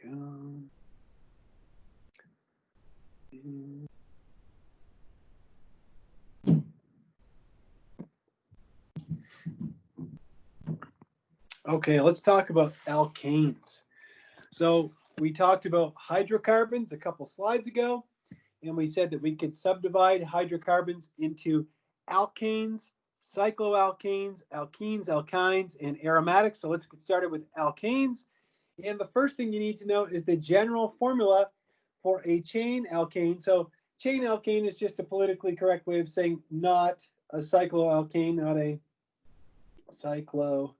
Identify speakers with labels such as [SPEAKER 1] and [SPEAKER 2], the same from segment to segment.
[SPEAKER 1] go. Okay, let's talk about alkanes. So we talked about hydrocarbons a couple slides ago, and we said that we could subdivide hydrocarbons into alkanes, cycloalkanes, alkenes, alkynes, and aromatics. So let's get started with alkanes. And the first thing you need to know is the general formula for a chain alkane. So chain alkane is just a politically correct way of saying not a cycloalkane, not a cycloalkane.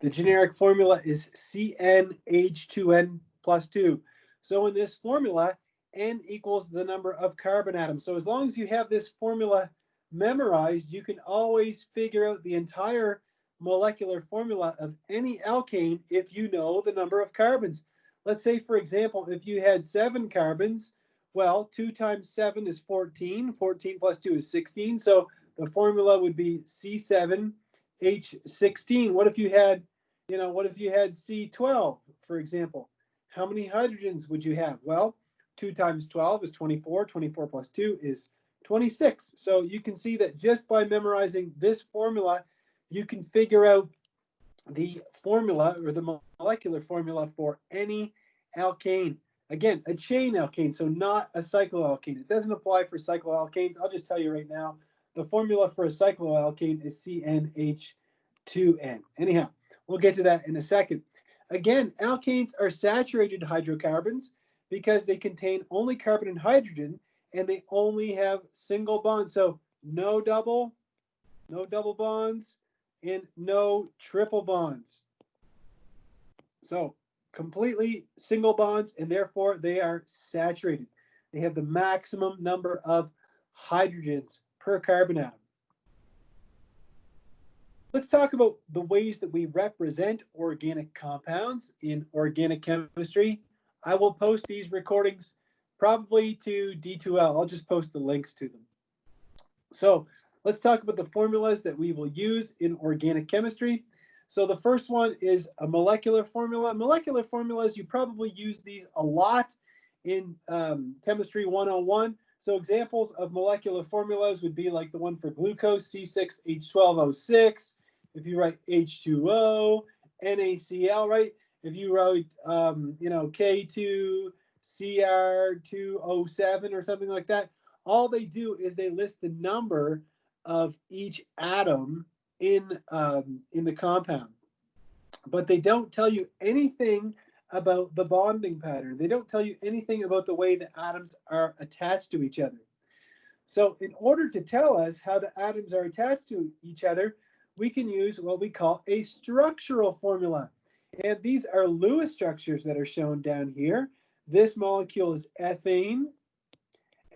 [SPEAKER 1] The generic formula is CnH2n plus 2. So in this formula, N equals the number of carbon atoms. So as long as you have this formula memorized, you can always figure out the entire molecular formula of any alkane if you know the number of carbons. Let's say, for example, if you had 7 carbons, well, 2 times 7 is 14. 14 plus 2 is 16. So the formula would be C7H16. What if you had, C12, for example? How many hydrogens would you have? Well, 2 times 12 is 24. 24 plus 2 is 26. So you can see that just by memorizing this formula, you can figure out the formula or the molecular formula for any alkane. Again, a chain alkane, so not a cycloalkane. It doesn't apply for cycloalkanes. I'll just tell you right now, the formula for a cycloalkane is CnH2n. Anyhow, we'll get to that in a second. Again, alkanes are saturated hydrocarbons because they contain only carbon and hydrogen, and they only have single bonds. So no double bonds, and no triple bonds. So completely single bonds, and therefore they are saturated. They have the maximum number of hydrogens per carbon atom. Let's talk about the ways that we represent organic compounds in organic chemistry. I will post these recordings probably to D2L. I'll just post the links to them. So let's talk about the formulas that we will use in organic chemistry. So the first one is a molecular formula. Molecular formulas, you probably use these a lot in Chemistry 101. So examples of molecular formulas would be like the one for glucose, C6H12O6. If you write H2O, NaCl, right? If you write, K2CR2O7 or something like that, all they do is they list the number of each atom in the compound, but they don't tell you anything about the bonding pattern. They don't tell you anything about the way the atoms are attached to each other. So in order to tell us how the atoms are attached to each other, we can use what we call a structural formula. And these are Lewis structures that are shown down here. This molecule is ethane,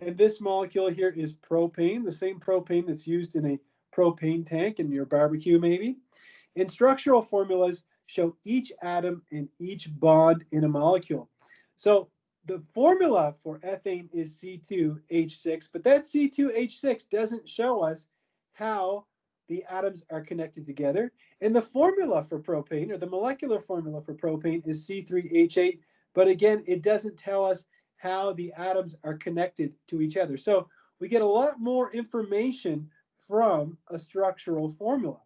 [SPEAKER 1] and this molecule here is propane, the same propane that's used in a propane tank in your barbecue maybe. And structural formulas show each atom and each bond in a molecule. So the formula for ethane is C2H6, but that C2H6 doesn't show us how the atoms are connected together. And the formula for propane, or the molecular formula for propane, is C3H8, but again, it doesn't tell us how the atoms are connected to each other. So we get a lot more information from a structural formula.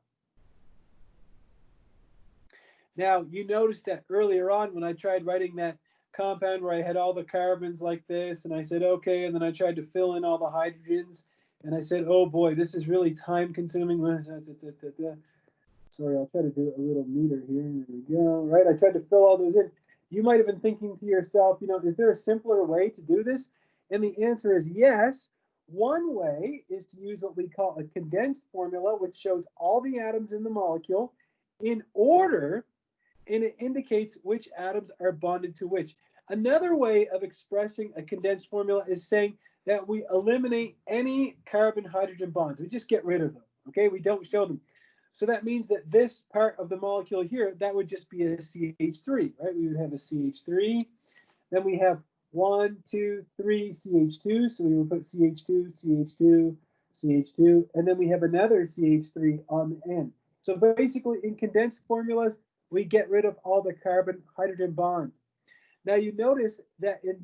[SPEAKER 1] Now, you notice that earlier on when I tried writing that compound where I had all the carbons like this, and I said, okay, and then I tried to fill in all the hydrogens, and I said, oh boy, this is really time consuming. Sorry, I'll try to do it a little neater here. There we go. Right, I tried to fill all those in. You might have been thinking to yourself, is there a simpler way to do this? And the answer is yes. One way is to use what we call a condensed formula, which shows all the atoms in the molecule in order, and it indicates which atoms are bonded to which. Another way of expressing a condensed formula is saying that we eliminate any carbon-hydrogen bonds. We just get rid of them, okay? We don't show them. So that means that this part of the molecule here, that would just be a CH3, right? We would have a CH3. Then we have 1, 2, 3 CH2. So we would put CH2, CH2, CH2. And then we have another CH3 on the end. So basically in condensed formulas, we get rid of all the carbon-hydrogen bonds. Now you notice that in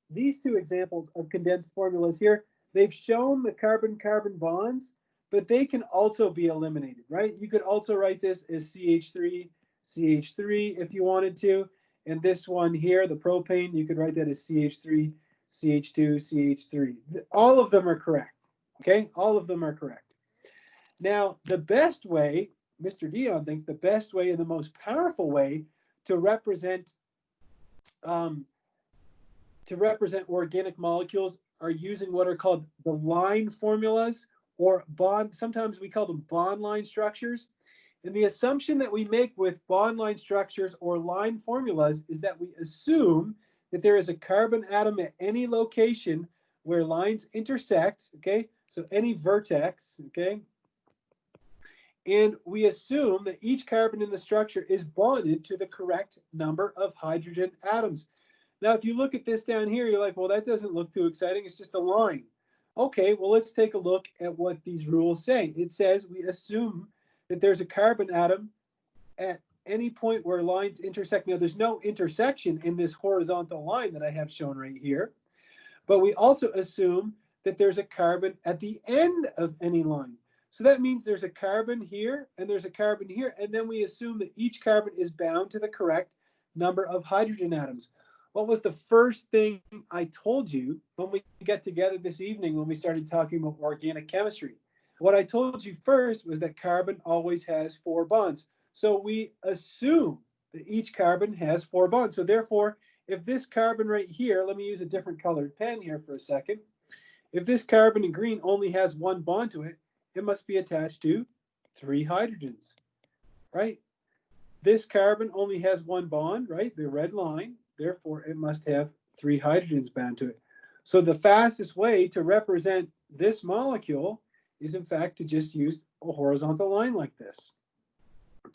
[SPEAKER 1] these two examples of condensed formulas here, they've shown the carbon-carbon bonds, but they can also be eliminated, right? You could also write this as CH3, CH3 if you wanted to. And this one here, the propane, you could write that as CH3, CH2, CH3. All of them are correct, okay? All of them are correct. Now, the best way, Mr. Dion thinks the best way and the most powerful way to represent organic molecules are using what are called the line formulas, or bond, sometimes we call them bond line structures. And the assumption that we make with bond line structures or line formulas is that we assume that there is a carbon atom at any location where lines intersect, okay? So any vertex, okay? And we assume that each carbon in the structure is bonded to the correct number of hydrogen atoms. Now, if you look at this down here, you're like, well, that doesn't look too exciting. It's just a line. Okay, well, let's take a look at what these rules say. It says we assume that there's a carbon atom at any point where lines intersect. Now, there's no intersection in this horizontal line that I have shown right here, but we also assume that there's a carbon at the end of any line. So that means there's a carbon here and there's a carbon here, and then we assume that each carbon is bound to the correct number of hydrogen atoms. What was the first thing I told you when we got together this evening when we started talking about organic chemistry? What I told you first was that carbon always has 4 bonds. So we assume that each carbon has 4 bonds. So therefore, if this carbon right here, let me use a different colored pen here for a second. If this carbon in green only has 1 bond to it, it must be attached to 3 hydrogens, right? This carbon only has 1 bond, right? The red line. Therefore, it must have 3 hydrogens bound to it. So the fastest way to represent this molecule is, in fact, to just use a horizontal line like this.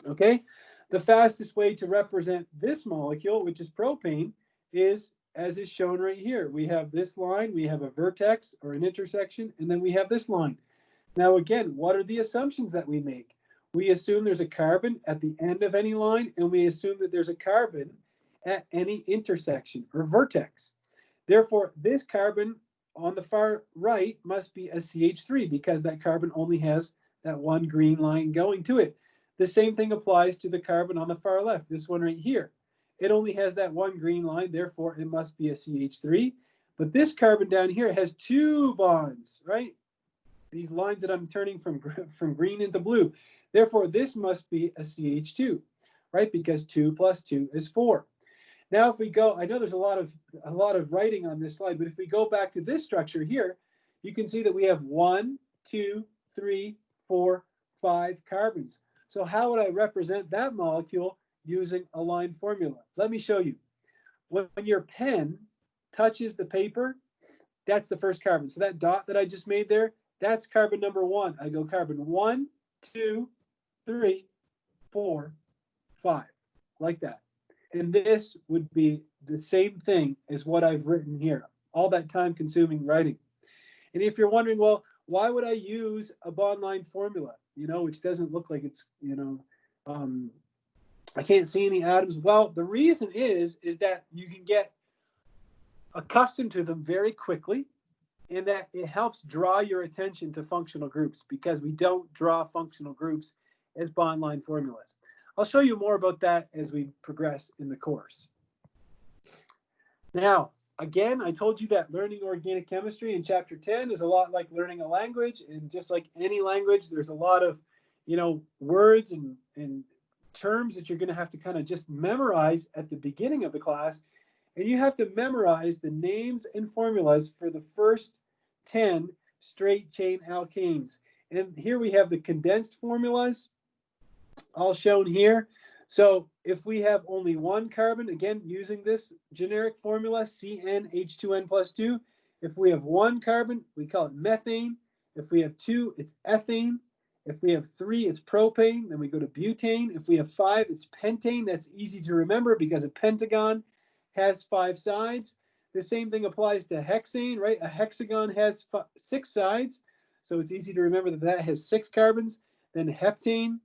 [SPEAKER 1] Okay? The fastest way to represent this molecule, which is propane, is as is shown right here. We have this line, we have a vertex or an intersection, and then we have this line. Now, again, what are the assumptions that we make? We assume there's a carbon at the end of any line, and we assume that there's a carbon at any intersection or vertex. Therefore, this carbon on the far right must be a CH3 because that carbon only has that 1 green line going to it. The same thing applies to the carbon on the far left, this one right here. It only has that 1 green line, therefore it must be a CH3. But this carbon down here has 2 bonds, right? These lines that I'm turning from green into blue. Therefore, this must be a CH2, right? Because 2 plus 2 is 4. Now, if we go, I know there's a lot of writing on this slide, but if we go back to this structure here, you can see that we have 1, 2, 3, 4, 5 carbons. So how would I represent that molecule using a line formula? Let me show you. When your pen touches the paper, that's the first carbon. So that dot that I just made there, that's carbon number 1. I go carbon 1, 2, 3, 4, 5, like that. And this would be the same thing as what I've written here, all that time-consuming writing. And if you're wondering, well, why would I use a bond line formula, which doesn't look like it's, I can't see any atoms. Well, the reason is that you can get accustomed to them very quickly, and that it helps draw your attention to functional groups because we don't draw functional groups as bond line formulas. I'll show you more about that as we progress in the course. Now, again, I told you that learning organic chemistry in chapter 10 is a lot like learning a language, and just like any language, there's a lot of, words and terms that you're going to have to kind of just memorize at the beginning of the class, and you have to memorize the names and formulas for the first 10 straight chain alkanes. And here we have the condensed formulas, all shown here. So if we have only 1 carbon, again, using this generic formula, CnH2n plus 2, if we have 1 carbon, we call it methane. If we have 2, it's ethane. If we have 3, it's propane. Then we go to butane. If we have 5, it's pentane. That's easy to remember because a pentagon has 5 sides. The same thing applies to hexane, right? A hexagon has 6 sides. So it's easy to remember that that has 6 carbons. Then heptane,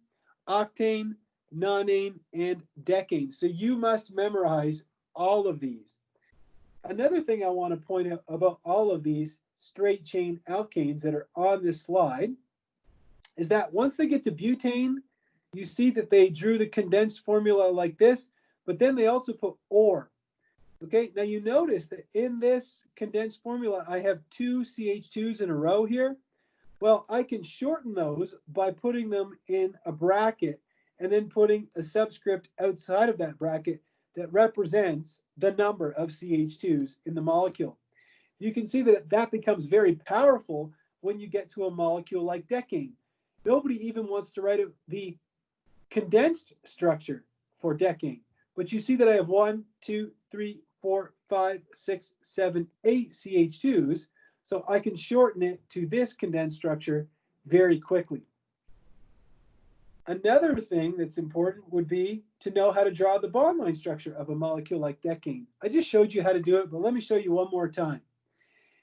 [SPEAKER 1] octane, nonane, and decane. So you must memorize all of these. Another thing I want to point out about all of these straight chain alkanes that are on this slide is that once they get to butane, you see that they drew the condensed formula like this, but then they also put or. Okay, now you notice that in this condensed formula, I have two CH2s in a row here. Well, I can shorten those by putting them in a bracket and then putting a subscript outside of that bracket that represents the number of CH2s in the molecule. You can see that that becomes very powerful when you get to a molecule like decane. Nobody even wants to write the condensed structure for decane. But you see that I have 1, 2, 3, 4, 5, 6, 7, 8 CH2s. So I can shorten it to this condensed structure very quickly. Another thing that's important would be to know how to draw the bond line structure of a molecule like decane. I just showed you how to do it, but let me show you one more time.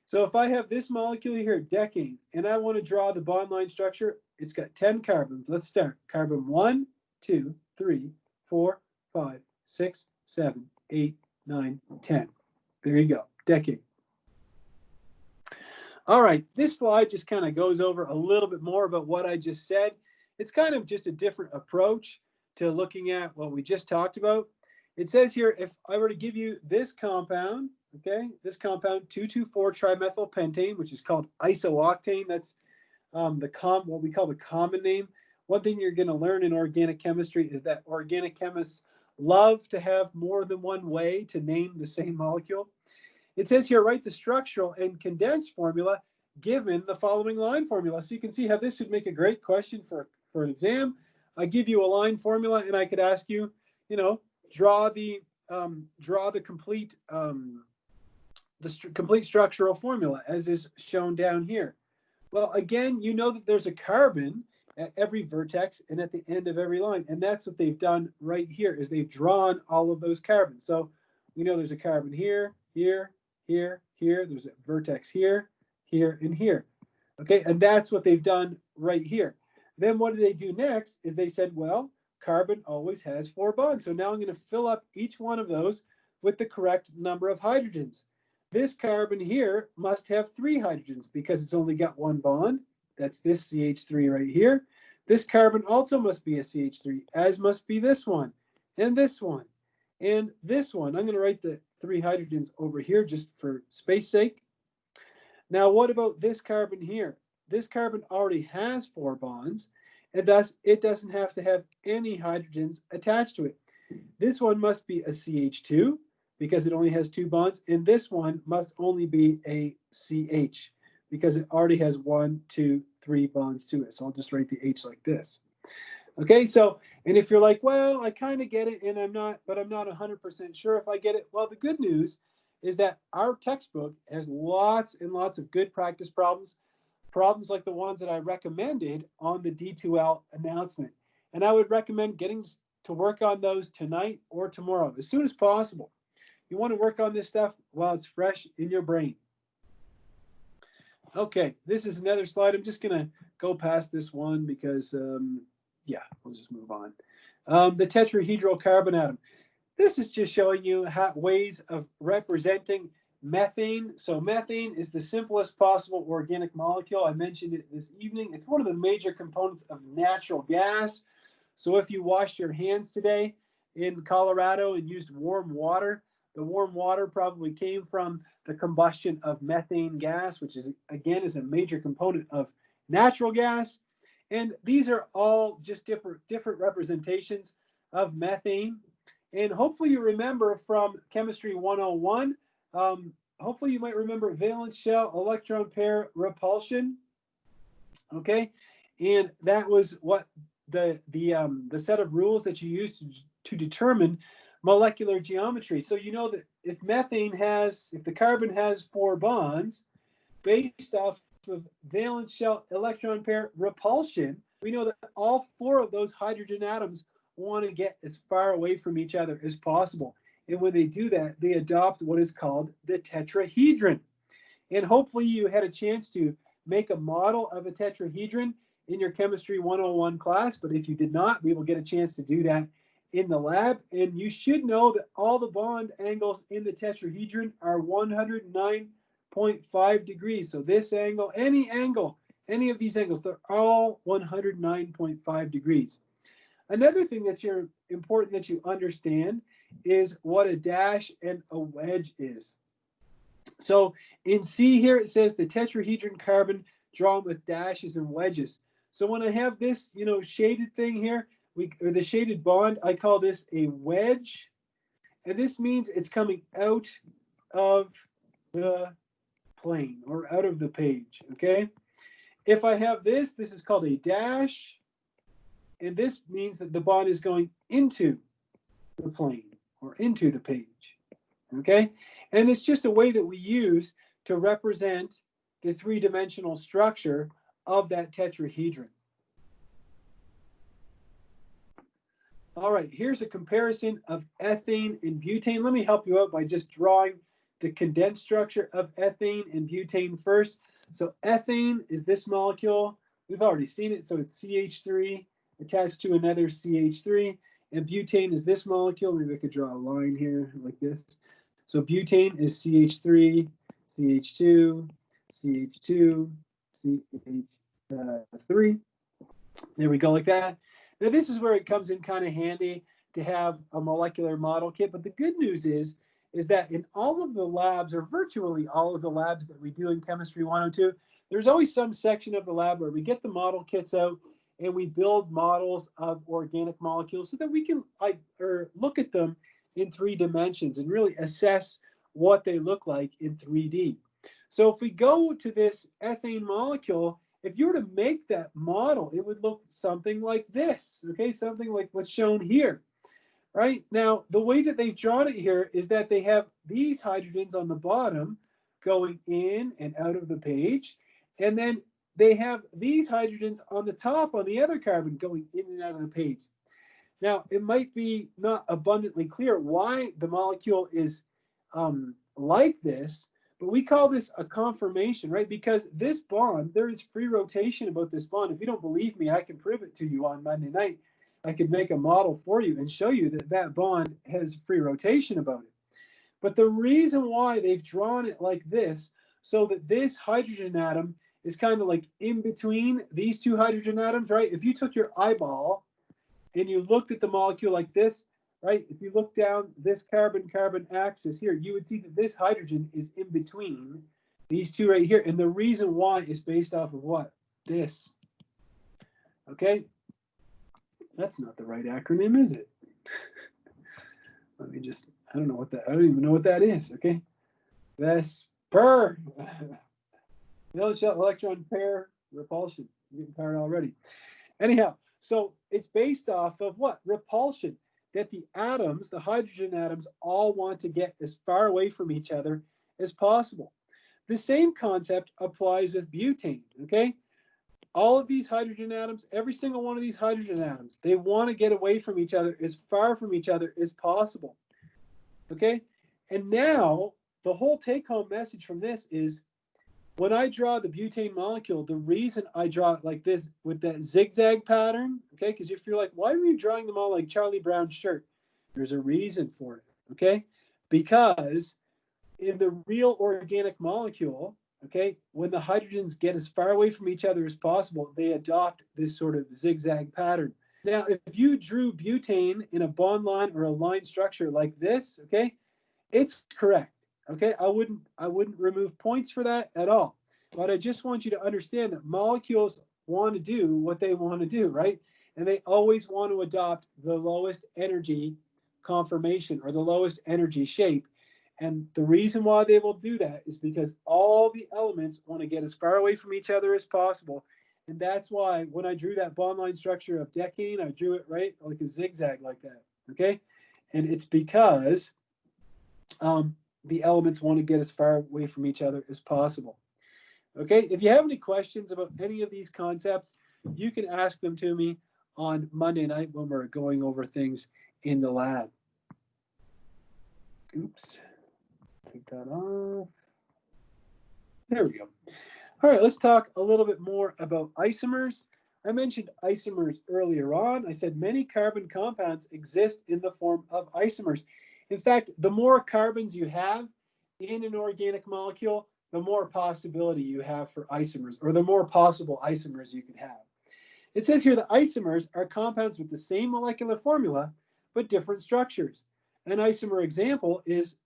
[SPEAKER 1] So if I have this molecule here, decane, and I want to draw the bond line structure, it's got 10 carbons. Let's start. Carbon 1, 2, 3, 4, 5, 6, 7, 8, 9, 10. There you go, decane. All right, this slide just kind of goes over a little bit more about what I just said. It's kind of just a different approach to looking at what we just talked about. It says here, if I were to give you this compound, okay, this compound 2,2,4-trimethylpentane, which is called isooctane. That's what we call the common name. One thing you're going to learn in organic chemistry is that organic chemists love to have more than one way to name the same molecule. It says here, write the structural and condensed formula given the following line formula. So you can see how this would make a great question for an exam. I give you a line formula, and I could ask you, draw the complete complete structural formula as is shown down here. Well, again, you know that there's a carbon at every vertex and at the end of every line, and that's what they've done right here. Is they've drawn all of those carbons. So we know there's a carbon here, here, here, here. There's a vertex here, here, and here. Okay, and that's what they've done right here. Then what do they do next is they said, well, carbon always has 4 bonds. So now I'm going to fill up each one of those with the correct number of hydrogens. This carbon here must have 3 hydrogens because it's only got 1 bond. That's this CH3 right here. This carbon also must be a CH3, as must be this one, and this one, and this one. I'm going to write the 3 hydrogens over here just for space sake. Now, what about this carbon here? This carbon already has 4 bonds, and thus it doesn't have to have any hydrogens attached to it. This one must be a CH2 because it only has 2 bonds, and this one must only be a CH because it already has 1, 2, 3 bonds to it. So I'll just write the H like this. Okay, so, and if you're like, well, I kind of get it, and I'm not 100% sure if I get it. Well, the good news is that our textbook has lots and lots of good practice problems like the ones that I recommended on the D2L announcement. And I would recommend getting to work on those tonight or tomorrow, as soon as possible. You want to work on this stuff while it's fresh in your brain. Okay, this is another slide. I'm just going to go past this one because, yeah, we'll just move on. The tetrahedral carbon atom. This is just showing you ways of representing methane. So methane is the simplest possible organic molecule. I mentioned it this evening. It's one of the major components of natural gas. So if you washed your hands today in Colorado and used warm water, the warm water probably came from the combustion of methane gas, which is, again, is a major component of natural gas. And these are all just different representations of methane. And hopefully you remember from Chemistry 101, hopefully you might remember valence shell electron pair repulsion. Okay, and that was what the set of rules that you used to determine molecular geometry. So you know that if the carbon has 4 bonds, based off of valence shell electron pair repulsion, we know that all 4 of those hydrogen atoms want to get as far away from each other as possible. And when they do that, they adopt what is called the tetrahedron. And hopefully you had a chance to make a model of a tetrahedron in your Chemistry 101 class, but if you did not, we will get a chance to do that in the lab. And you should know that all the bond angles in the tetrahedron are 109.5 degrees. So this angle, any of these angles, they're all 109.5 degrees. Another thing that's important that you understand is what a dash and a wedge is. So in C here, it says the tetrahedron carbon drawn with dashes and wedges. So when I have this, shaded thing here, or the shaded bond, I call this a wedge. And this means it's coming out of the plane or out of the page, okay? If I have this is called a dash. And this means that the bond is going into the plane or into the page, okay? And it's just a way that we use to represent the three-dimensional structure of that tetrahedron. All right, here's a comparison of ethane and butane. Let me help you out by just drawing the condensed structure of ethane and butane first. So ethane is this molecule. We've already seen it, so it's CH3 attached to another CH3. And butane is this molecule. Maybe I could draw a line here like this. So butane is CH3, CH2, CH2, CH3. There we go, like that. Now this is where it comes in kind of handy to have a molecular model kit. But the good news is that in all of the labs, or virtually all of the labs that we do in Chemistry 102, there's always some section of the lab where we get the model kits out and we build models of organic molecules so that we can look at them in 3 dimensions and really assess what they look like in 3D. So if we go to this ethane molecule, if you were to make that model, it would look something like this, okay? Something like what's shown here, right? Now, the way that they've drawn it here is that they have these hydrogens on the bottom going in and out of the page, and then they have these hydrogens on the top on the other carbon going in and out of the page. Now, it might be not abundantly clear why the molecule is like this, but we call this a conformation, right? Because this bond, there is free rotation about this bond. If you don't believe me, I can prove it to you on Monday night. I could make a model for you and show you that that bond has free rotation about it. But the reason why they've drawn it like this, so that this hydrogen atom is kind of like in between these 2 hydrogen atoms, right? If you took your eyeball and you looked at the molecule like this, right? If you look down this carbon-carbon axis here, you would see that this hydrogen is in between these 2 right here. And the reason why is based off of what? This. Okay? That's not the right acronym, is it? Let me just, I don't even know what that is, okay? VESPR. Valence shell electron pair repulsion. I'm getting tired already. Anyhow, so it's based off of what? Repulsion. That the atoms, the hydrogen atoms, all want to get as far away from each other as possible. The same concept applies with butane, okay? All of these hydrogen atoms, every single one of these hydrogen atoms, they want to get away from each other, as far from each other as possible, okay? And now, the whole take-home message from this is, when I draw the butane molecule, the reason I draw it like this with that zigzag pattern, okay, because if you're like, why are you drawing them all like Charlie Brown's shirt? There's a reason for it, okay? Because in the real organic molecule, okay, when the hydrogens get as far away from each other as possible, they adopt this sort of zigzag pattern. Now, if you drew butane in a bond line or a line structure like this, okay, it's correct. Okay, I wouldn't remove points for that at all. But I just want you to understand that molecules want to do what they want to do, right? And they always want to adopt the lowest energy conformation or the lowest energy shape. And the reason why they will do that is because all the elements want to get as far away from each other as possible. And that's why when I drew that bond line structure of decane, I drew it right like a zigzag like that, okay? And it's because the elements want to get as far away from each other as possible. Okay, if you have any questions about any of these concepts, you can ask them to me on Monday night when we're going over things in the lab. Oops, take that off. There we go. All right, let's talk a little bit more about isomers. I mentioned isomers earlier on. I said many carbon compounds exist in the form of isomers. In fact, the more carbons you have in an organic molecule, the more possibility you have for isomers, or the more possible isomers you can have. It says here that isomers are compounds with the same molecular formula, but different structures. An isomer example is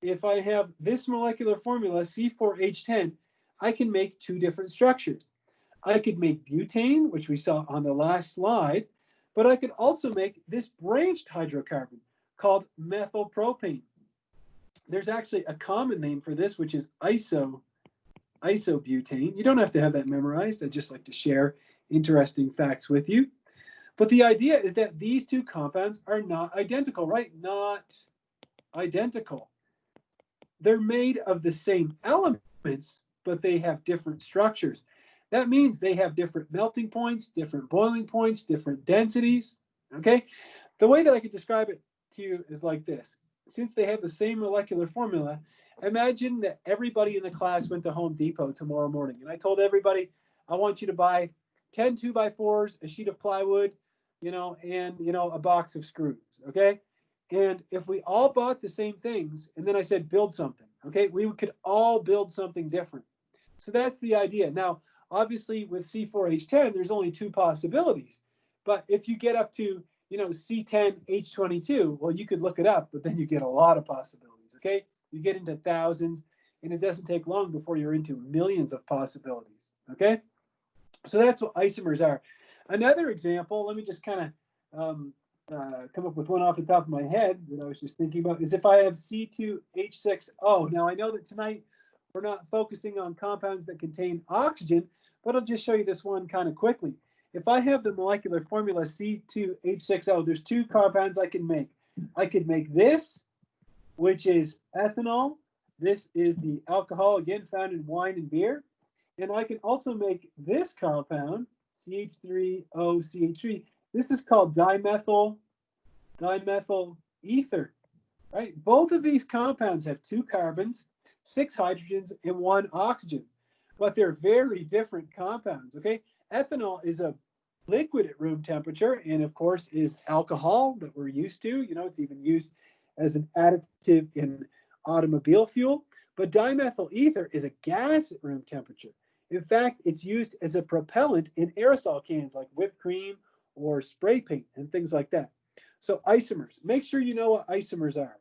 [SPEAKER 1] if I have this molecular formula, C4H10, I can make two different structures. I could make butane, which we saw on the last slide, but I could also make this branched hydrocarbon called methylpropane. There's actually a common name for this, which is isobutane. You don't have to have that memorized. I just like to share interesting facts with you. But the idea is that these two compounds are not identical, right? Not identical. They're made of the same elements, but they have different structures. That means they have different melting points, different boiling points, different densities, okay? The way that I could describe it to you is like this. Since they have the same molecular formula, imagine that everybody in the class went to Home Depot tomorrow morning, and I told everybody, I want you to buy 10 2x4s, a sheet of plywood, and, a box of screws, okay? And if we all bought the same things, and then I said, build something, okay? We could all build something different. So that's the idea. Now, obviously with C4H10, there's only two possibilities. But if you get up to, C10H22, well, you could look it up, but then you get a lot of possibilities, okay? You get into thousands, and it doesn't take long before you're into millions of possibilities, okay? So that's what isomers are. Another example, let me just kind of come up with one off the top of my head that I was just thinking about, is if I have C2H6O. Now, I know that tonight we're not focusing on compounds that contain oxygen, but I'll just show you this one kind of quickly. If I have the molecular formula C2H6O, there's two compounds I can make. I could make this, which is ethanol. This is the alcohol, again, found in wine and beer. And I can also make this compound, CH3OCH3. This is called dimethyl ether, right? Both of these compounds have two carbons, 6 hydrogens, and 1 oxygen, but they're very different compounds, okay? Ethanol is a liquid at room temperature, and of course is alcohol that we're used to. It's even used as an additive in automobile fuel. But dimethyl ether is a gas at room temperature. In fact, it's used as a propellant in aerosol cans like whipped cream or spray paint and things like that. So isomers, make sure you know what isomers are.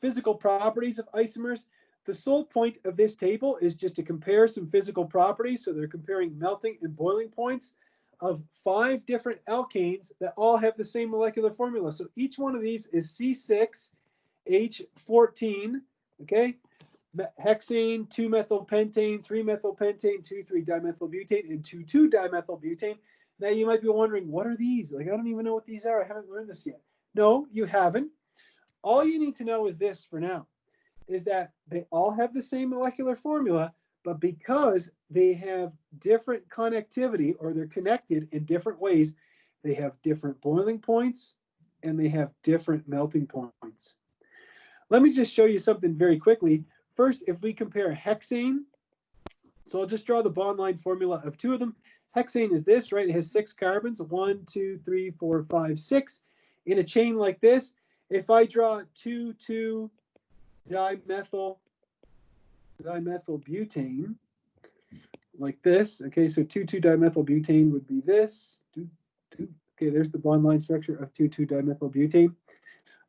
[SPEAKER 1] Physical properties of isomers. The sole point of this table is just to compare some physical properties. So they're comparing melting and boiling points of 5 different alkanes that all have the same molecular formula. So each one of these is C6H14, okay? Hexane, 2-methylpentane, 3-methylpentane, 2,3-dimethylbutane, and 2,2-dimethylbutane. Now you might be wondering, what are these? Like, I don't even know what these are. I haven't learned this yet. No, you haven't. All you need to know is this for now, is that they all have the same molecular formula, but because they have different connectivity, or they're connected in different ways, they have different boiling points and they have different melting points. Let me just show you something very quickly. First, if we compare hexane, so I'll just draw the bond line formula of 2 of them. Hexane is this, right? It has 6 carbons, 1, 2, 3, 4, 5, 6. In a chain like this, if I draw 2,2-dimethylbutane, like this, okay, so 2,2-dimethylbutane would be this. Okay, there's the bond line structure of 2,2-dimethylbutane.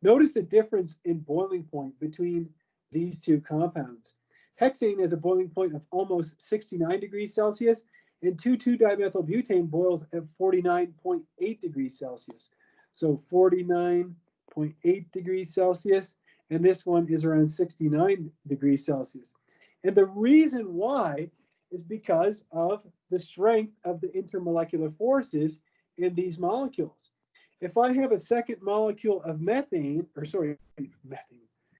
[SPEAKER 1] Notice the difference in boiling point between these two compounds. Hexane has a boiling point of almost 69 degrees Celsius, and 2,2-dimethylbutane boils at 49.8 degrees Celsius. So 49.8 degrees Celsius, and this one is around 69 degrees Celsius. And the reason why is because of the strength of the intermolecular forces in these molecules. If I have a second molecule of methane,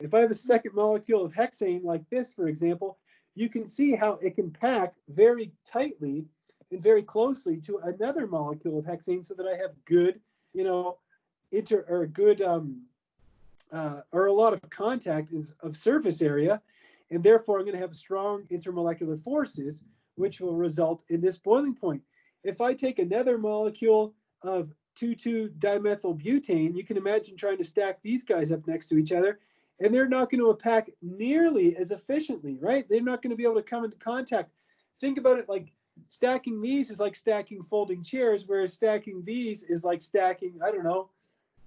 [SPEAKER 1] if I have a second molecule of hexane like this, for example, you can see how it can pack very tightly and very closely to another molecule of hexane, so that I have good, or a lot of contact of surface area, and therefore I'm going to have strong intermolecular forces, which will result in this boiling point. if I take another molecule of 2,2-dimethylbutane, you can imagine trying to stack these guys up next to each other, and they're not going to pack nearly as efficiently, right? They're not going to be able to come into contact. Think about it like stacking these is like stacking folding chairs, whereas stacking these is like stacking, I don't know,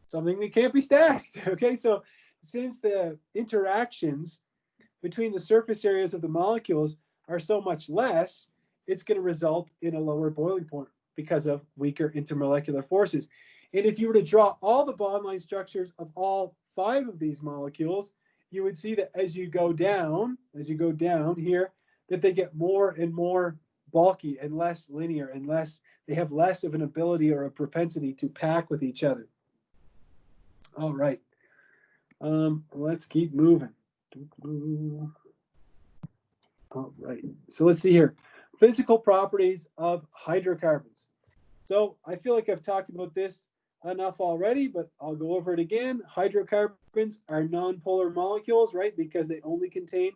[SPEAKER 1] something that can't be stacked. Okay, so since the interactions between the surface areas of the molecules are so much less, it's going to result in a lower boiling point because of weaker intermolecular forces. And if you were to draw all the bond line structures of all 5 of these molecules, you would see that as you go down here, that they get more and more bulky and less linear and they have less of an ability or a propensity to pack with each other. All right, let's keep moving. All right, so let's see here. Physical properties of hydrocarbons. So I feel like I've talked about this enough already, but I'll go over it again. Hydrocarbons are nonpolar molecules, right? Because they only contain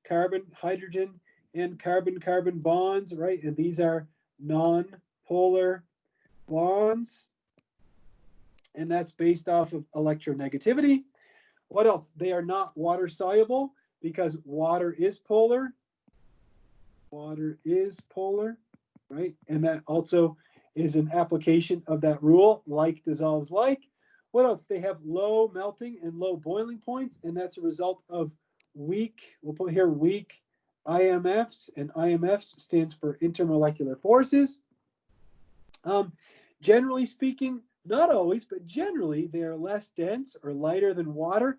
[SPEAKER 1] carbon, hydrogen, and carbon-carbon bonds, right? And these are nonpolar bonds. And that's based off of electronegativity. What else? They are not water soluble because water is polar. Water is polar, right? And that also is an application of that rule, like dissolves like. What else? They have low melting and low boiling points, and that's a result of weak, we'll put here weak IMFs, and IMFs stands for intermolecular forces. Generally speaking, not always, but generally, they are less dense or lighter than water.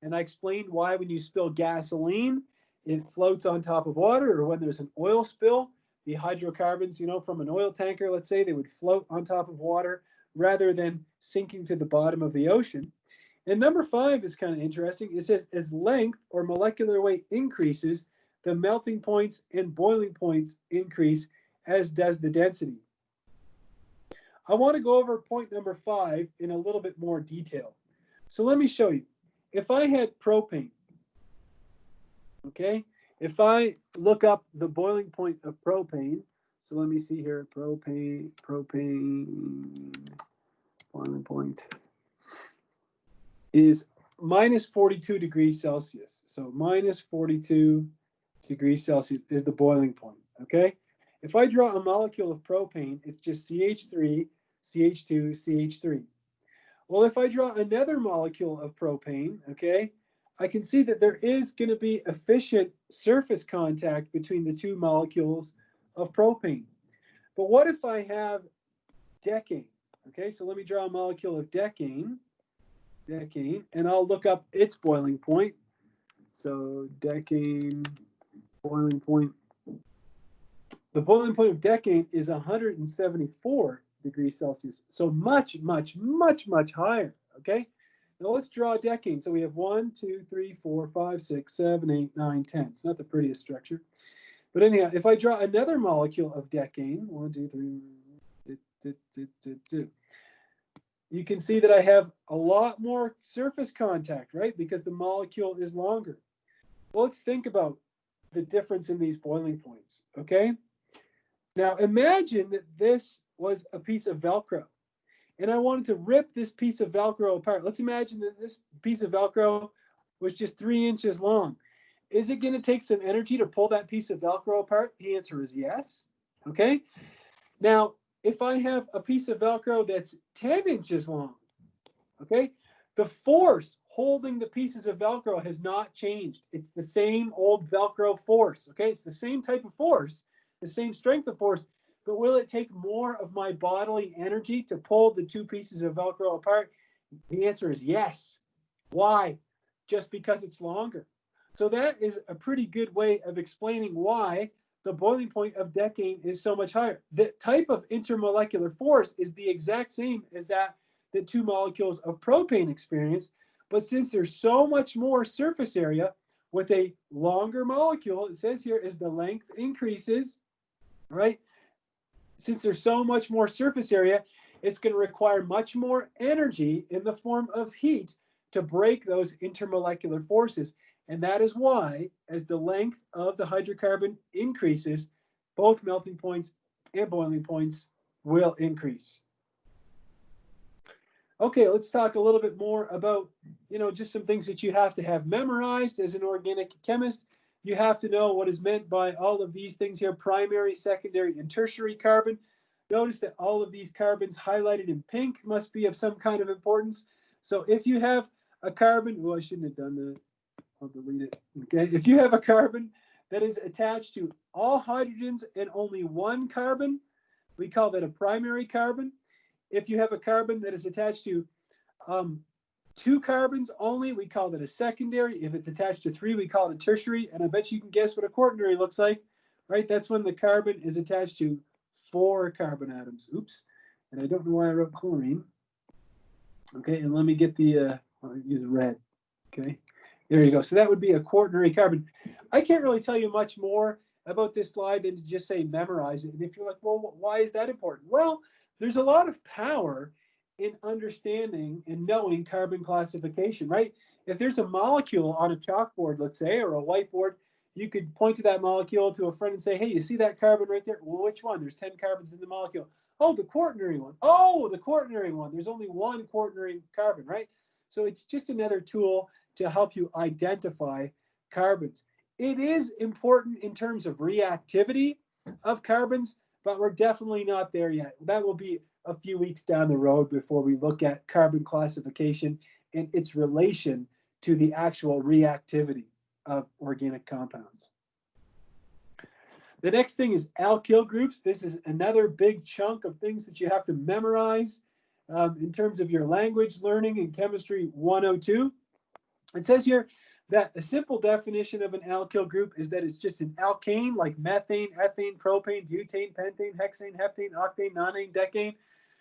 [SPEAKER 1] And I explained why when you spill gasoline, it floats on top of water, or when there's an oil spill, the hydrocarbons, from an oil tanker, let's say, they would float on top of water rather than sinking to the bottom of the ocean. And number 5 is kind of interesting. It says, as length or molecular weight increases, the melting points and boiling points increase, as does the density. I want to go over point number 5 in a little bit more detail. So let me show you. If I had propane, okay, if I look up the boiling point of propane, so let me see here, propane, boiling point is minus 42 degrees Celsius. So minus 42 degrees Celsius is the boiling point, okay? If I draw a molecule of propane, it's just CH3, CH2, CH3. Well, if I draw another molecule of propane, okay, I can see that there is going to be efficient surface contact between the 2 molecules of propane. But what if I have decane? Okay, so let me draw a molecule of decane, and I'll look up its boiling point. So decane boiling point. The boiling point of decane is 174 degrees Celsius. So much, much, much, much higher, okay? Now let's draw decane. So we have 1, 2, 3, 4, 5, 6, 7, 8, 9, 10. It's not the prettiest structure. But anyhow, if I draw another molecule of decane, 1, 2, 3, you can see that I have a lot more surface contact, right? Because the molecule is longer. Well, let's think about the difference in these boiling points, okay? Now imagine that this was a piece of Velcro, and I wanted to rip this piece of Velcro apart. Let's imagine that this piece of Velcro was just 3 inches long. Is it going to take some energy to pull that piece of Velcro apart? The answer is yes. Okay. Now, if I have a piece of Velcro that's 10 inches long, okay, the force holding the pieces of Velcro has not changed. It's the same old Velcro force. Okay. It's the same type of force, the same strength of force. But will it take more of my bodily energy to pull the 2 pieces of Velcro apart? The answer is yes. Why? Just because it's longer. So that is a pretty good way of explaining why the boiling point of decane is so much higher. The type of intermolecular force is the exact same as that the 2 molecules of propane experience, but since there's so much more surface area with a longer molecule, it says here as the length increases, right? Since there's so much more surface area, it's going to require much more energy in the form of heat to break those intermolecular forces. And that is why, as the length of the hydrocarbon increases, both melting points and boiling points will increase. Okay, let's talk a little bit more about, just some things that you have to have memorized as an organic chemist. You have to know what is meant by all of these things here: primary, secondary, and tertiary carbon. Notice that all of these carbons highlighted in pink must be of some kind of importance. So if you have a carbon, well, I shouldn't have done that. I'll delete it. Okay, if you have a carbon that is attached to all hydrogens and only one carbon, we call that a primary carbon. If you have a carbon that is attached to 2 carbons only, we call that a secondary. If it's attached to 3, we call it a tertiary. And I bet you can guess what a quaternary looks like, right? That's when the carbon is attached to 4 carbon atoms. Oops. And I don't know why I wrote chlorine. Okay, and let me get the, I'll use red. Okay, there you go. So that would be a quaternary carbon. I can't really tell you much more about this slide than to just say memorize it. And if you're like, well, why is that important? Well, there's a lot of power in understanding and knowing carbon classification, right? If there's a molecule on a chalkboard, let's say, or a whiteboard, you could point to that molecule to a friend and say, hey, you see that carbon right there? Well, which one? There's 10 carbons in the molecule. Oh, the quaternary one. Oh, the quaternary one. There's only one quaternary carbon, right? So it's just another tool to help you identify carbons. It is important in terms of reactivity of carbons, but we're definitely not there yet. That will be a few weeks down the road before we look at carbon classification and its relation to the actual reactivity of organic compounds. The next thing is alkyl groups. This is another big chunk of things that you have to memorize in terms of your language learning in Chemistry 102. It says here that a simple definition of an alkyl group is that it's just an alkane like methane, ethane, propane, butane, pentane, hexane, heptane, octane, nonane, decane,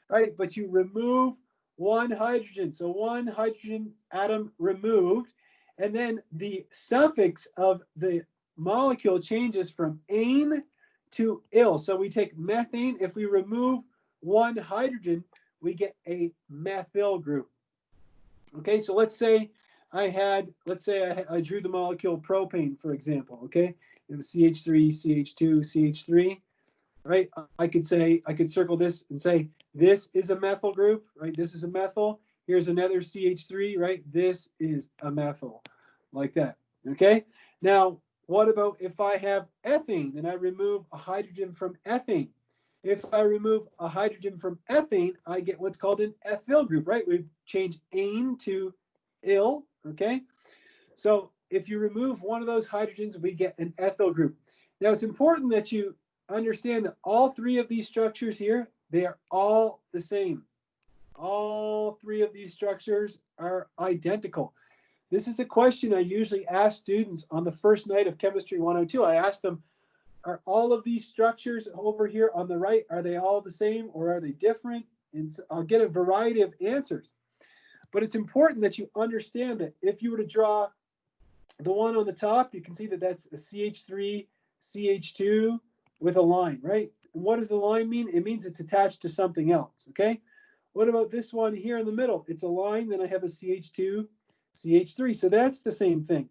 [SPEAKER 1] right? But you remove one hydrogen. So one hydrogen atom removed, and then the suffix of the molecule changes from ane to il. So we take methane. If we remove one hydrogen, we get a methyl group. Okay, so let's say I drew the molecule propane, for example. Okay, it was CH3, CH2, CH3. Right? I could circle this and say this is a methyl group. Right? This is a methyl. Here's another CH3. Right? This is a methyl, like that. Okay. Now, what about if I have ethane and I remove a hydrogen from ethane? If I remove a hydrogen from ethane, I get what's called an ethyl group, right? We change ane to il, okay? So if you remove one of those hydrogens, we get an ethyl group. Now, it's important that you understand that all 3 of these structures here, they are all the same. All 3 of these structures are identical. This is a question I usually ask students on the first night of Chemistry 102. I ask them, are all of these structures over here on the right, are they all the same or are they different? And so I'll get a variety of answers. But it's important that you understand that if you were to draw the one on the top, you can see that that's a CH3, CH2 with a line, right? And what does the line mean? It means it's attached to something else, okay? What about this one here in the middle? It's a line, then I have a CH2, CH3. So that's the same thing.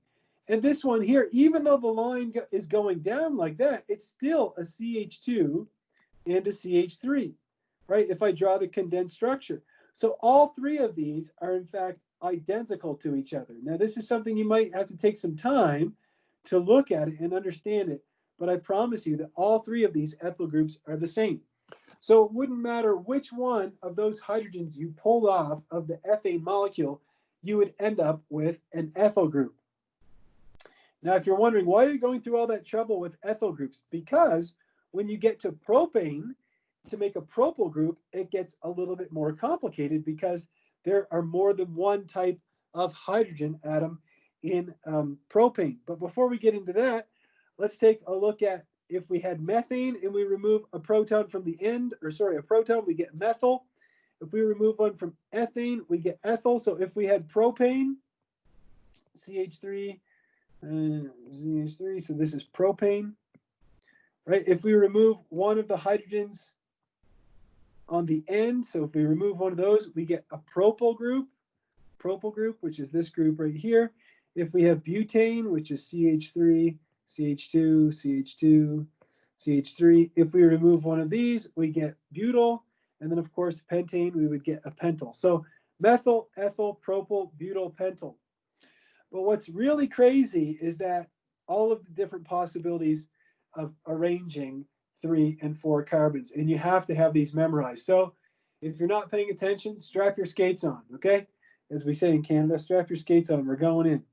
[SPEAKER 1] And this one here, even though the line is going down like that, it's still a CH2 and a CH3, right? If I draw the condensed structure. So all 3 of these are in fact identical to each other. Now, this is something you might have to take some time to look at it and understand it. But I promise you that all 3 of these ethyl groups are the same. So it wouldn't matter which one of those hydrogens you pulled off of the ethane molecule, you would end up with an ethyl group. Now, if you're wondering why are you going through all that trouble with ethyl groups, because when you get to propane, to make a propyl group, it gets a little bit more complicated because there are more than one type of hydrogen atom in propane. But before we get into that, let's take a look at if we had methane and we remove a proton from the end, a proton, we get methyl. If we remove one from ethane, we get ethyl. So if we had propane, CH3, CH3, so this is propane, right? If we remove one of the hydrogens on the end, so if we remove one of those, we get a propyl group, which is this group right here. If we have butane, which is CH3, CH2, CH2, CH3, if we remove one of these, we get butyl. And then, of course, pentane, we would get a pentyl. So methyl, ethyl, propyl, butyl, pentyl. But what's really crazy is that all of the different possibilities of arranging 3 and 4 carbons, and you have to have these memorized. So if you're not paying attention, strap your skates on, okay? As we say in Canada, strap your skates on, we're going in.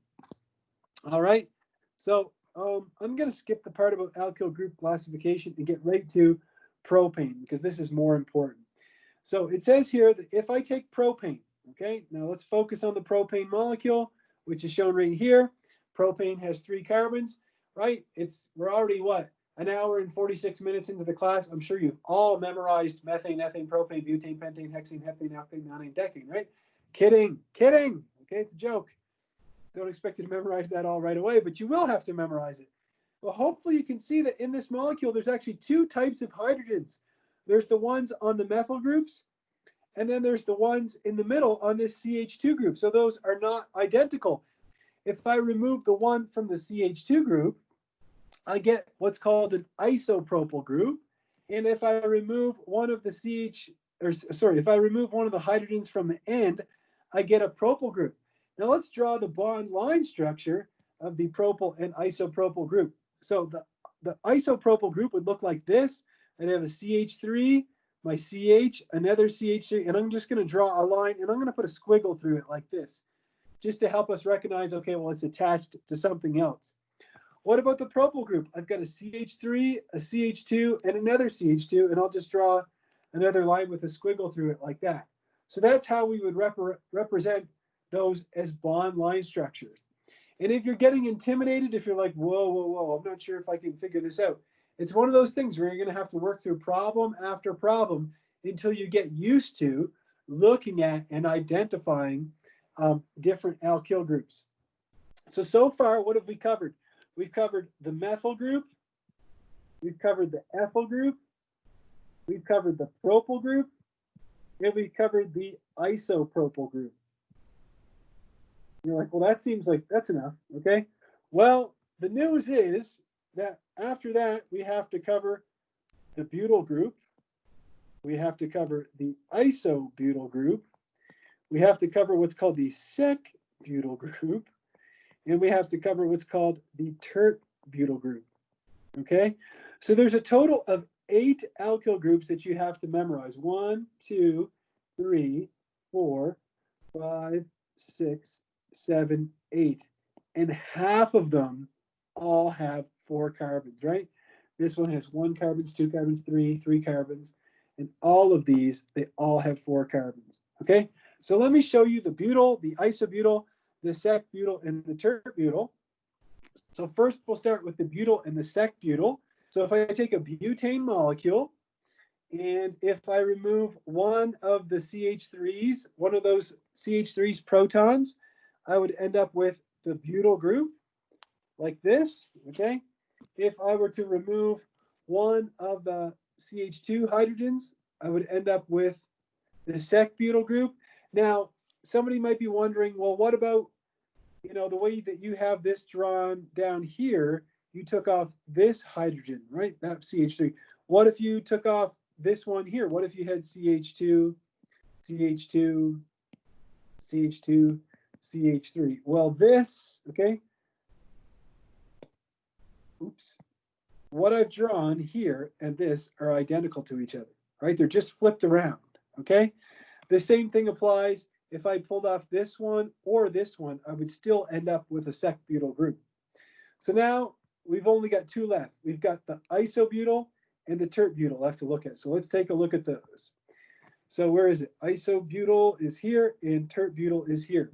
[SPEAKER 1] All right, so I'm going to skip the part about alkyl group classification and get right to propane, because this is more important. So it says here that if I take propane, okay, now let's focus on the propane molecule, which is shown right here. Propane has 3 carbons, right? We're already what, an hour and 46 minutes into the class. I'm sure you've all memorized methane, ethane, propane, butane, pentane, hexane, heptane, octane, nonane, decane, right? Kidding, kidding. Okay, it's a joke. Don't expect you to memorize that all right away, but you will have to memorize it. Well, hopefully you can see that in this molecule, there's actually 2 types of hydrogens. There's the ones on the methyl groups, and then there's the ones in the middle on this CH2 group. So those are not identical. If I remove the one from the CH2 group, I get what's called an isopropyl group. And if I remove one of the if I remove one of the hydrogens from the end, I get a propyl group. Now let's draw the bond line structure of the propyl and isopropyl group. So the isopropyl group would look like this. I'd have a CH3, my CH, another CH3, and I'm just going to draw a line, and I'm going to put a squiggle through it like this, just to help us recognize, okay, well, it's attached to something else. What about the propyl group? I've got a CH3, a CH2, and another CH2, and I'll just draw another line with a squiggle through it like that. So that's how we would represent those as bond line structures. And if you're getting intimidated, if you're like, whoa, whoa, whoa, I'm not sure if I can figure this out, it's one of those things where you're going to have to work through problem after problem until you get used to looking at and identifying different alkyl groups. So far, what have we covered? We've covered the methyl group, we've covered the ethyl group, we've covered the propyl group, and we've covered the isopropyl group. You're like, well, that seems like that's enough, okay? Well, the news is that after that, we have to cover the butyl group, we have to cover the isobutyl group, we have to cover what's called the sec-butyl group, and we have to cover what's called the tertbutyl group, okay? So there's a total of 8 alkyl groups that you have to memorize. 1, 2, 3, 4, 5, 6, 7, 8. And half of them all have 4 carbons, right? This one has 1 carbon, 2 carbons, 3 carbons. And all of these, they all have 4 carbons, okay? So let me show you the butyl, the isobutyl, the sec-butyl, and the tertbutyl. So first we'll start with the butyl and the sec-butyl. So if I take a butane molecule, and if I remove one of the CH3s, one of those CH3's protons, I would end up with the butyl group, like this, okay? If I were to remove one of the CH2 hydrogens, I would end up with the sec-butyl group. Now, somebody might be wondering, well, what about, you know, the way that you have this drawn down here, you took off this hydrogen, right? That CH3. What if you took off this one here? What if you had CH2, CH2, CH2, CH3? Well, this, okay, oops, what I've drawn here and this are identical to each other, right? They're just flipped around, okay? The same thing applies if I pulled off this one or this one, I would still end up with a sec-butyl group. So now we've only got 2 left. We've got the isobutyl and the tertbutyl left to look at. So let's take a look at those. So where is it? Isobutyl is here and tertbutyl is here.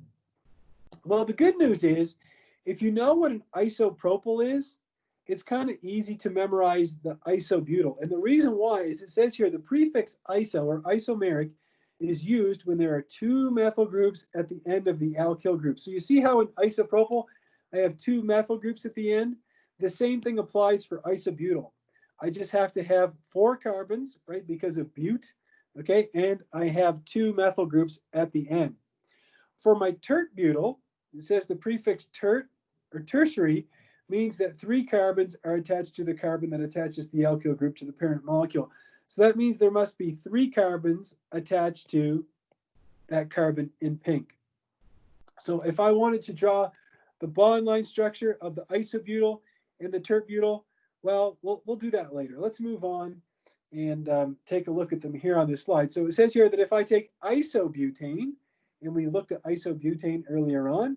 [SPEAKER 1] Well, the good news is, if you know what an isopropyl is, it's kind of easy to memorize the isobutyl. And the reason why is it says here the prefix iso or isomeric is used when there are 2 methyl groups at the end of the alkyl group. So you see how in isopropyl, I have 2 methyl groups at the end? The same thing applies for isobutyl. I just have to have 4 carbons, right, because of but, okay, and I have 2 methyl groups at the end. For my tertbutyl, it says the prefix tert or tertiary means that 3 carbons are attached to the carbon that attaches the alkyl group to the parent molecule. So that means there must be 3 carbons attached to that carbon in pink. So if I wanted to draw the bond line structure of the isobutyl and the tertbutyl, well, we'll do that later. Let's move on and take a look at them here on this slide. So it says here that if I take isobutane, and we looked at isobutane earlier on,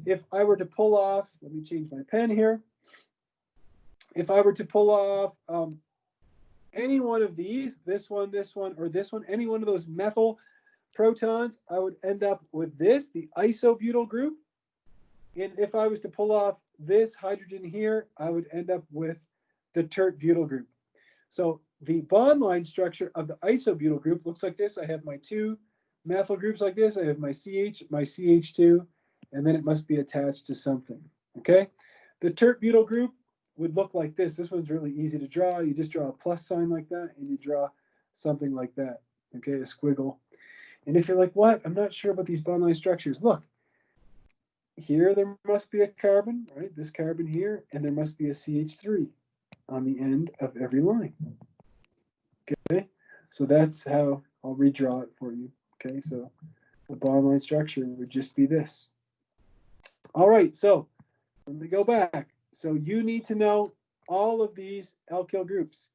[SPEAKER 1] if I were to pull off, let me change my pen here. If I were to pull off any one of these, this one, or this one, any one of those methyl protons, I would end up with this, the isobutyl group. And if I was to pull off this hydrogen here, I would end up with the tertbutyl group. So the bond line structure of the isobutyl group looks like this. I have my 2 methyl groups like this. I have my CH, my CH2, and then it must be attached to something, okay? The tertbutyl group would look like this. This one's really easy to draw. You just draw a plus sign like that, and you draw something like that, okay, a squiggle. And if you're like, what? I'm not sure about these bond line structures. Look, here there must be a carbon, right? This carbon here, and there must be a CH3 on the end of every line. Okay, so that's how I'll redraw it for you. Okay, so the bond line structure would just be this. All right, so let me go back. So you need to know all of these alkyl groups.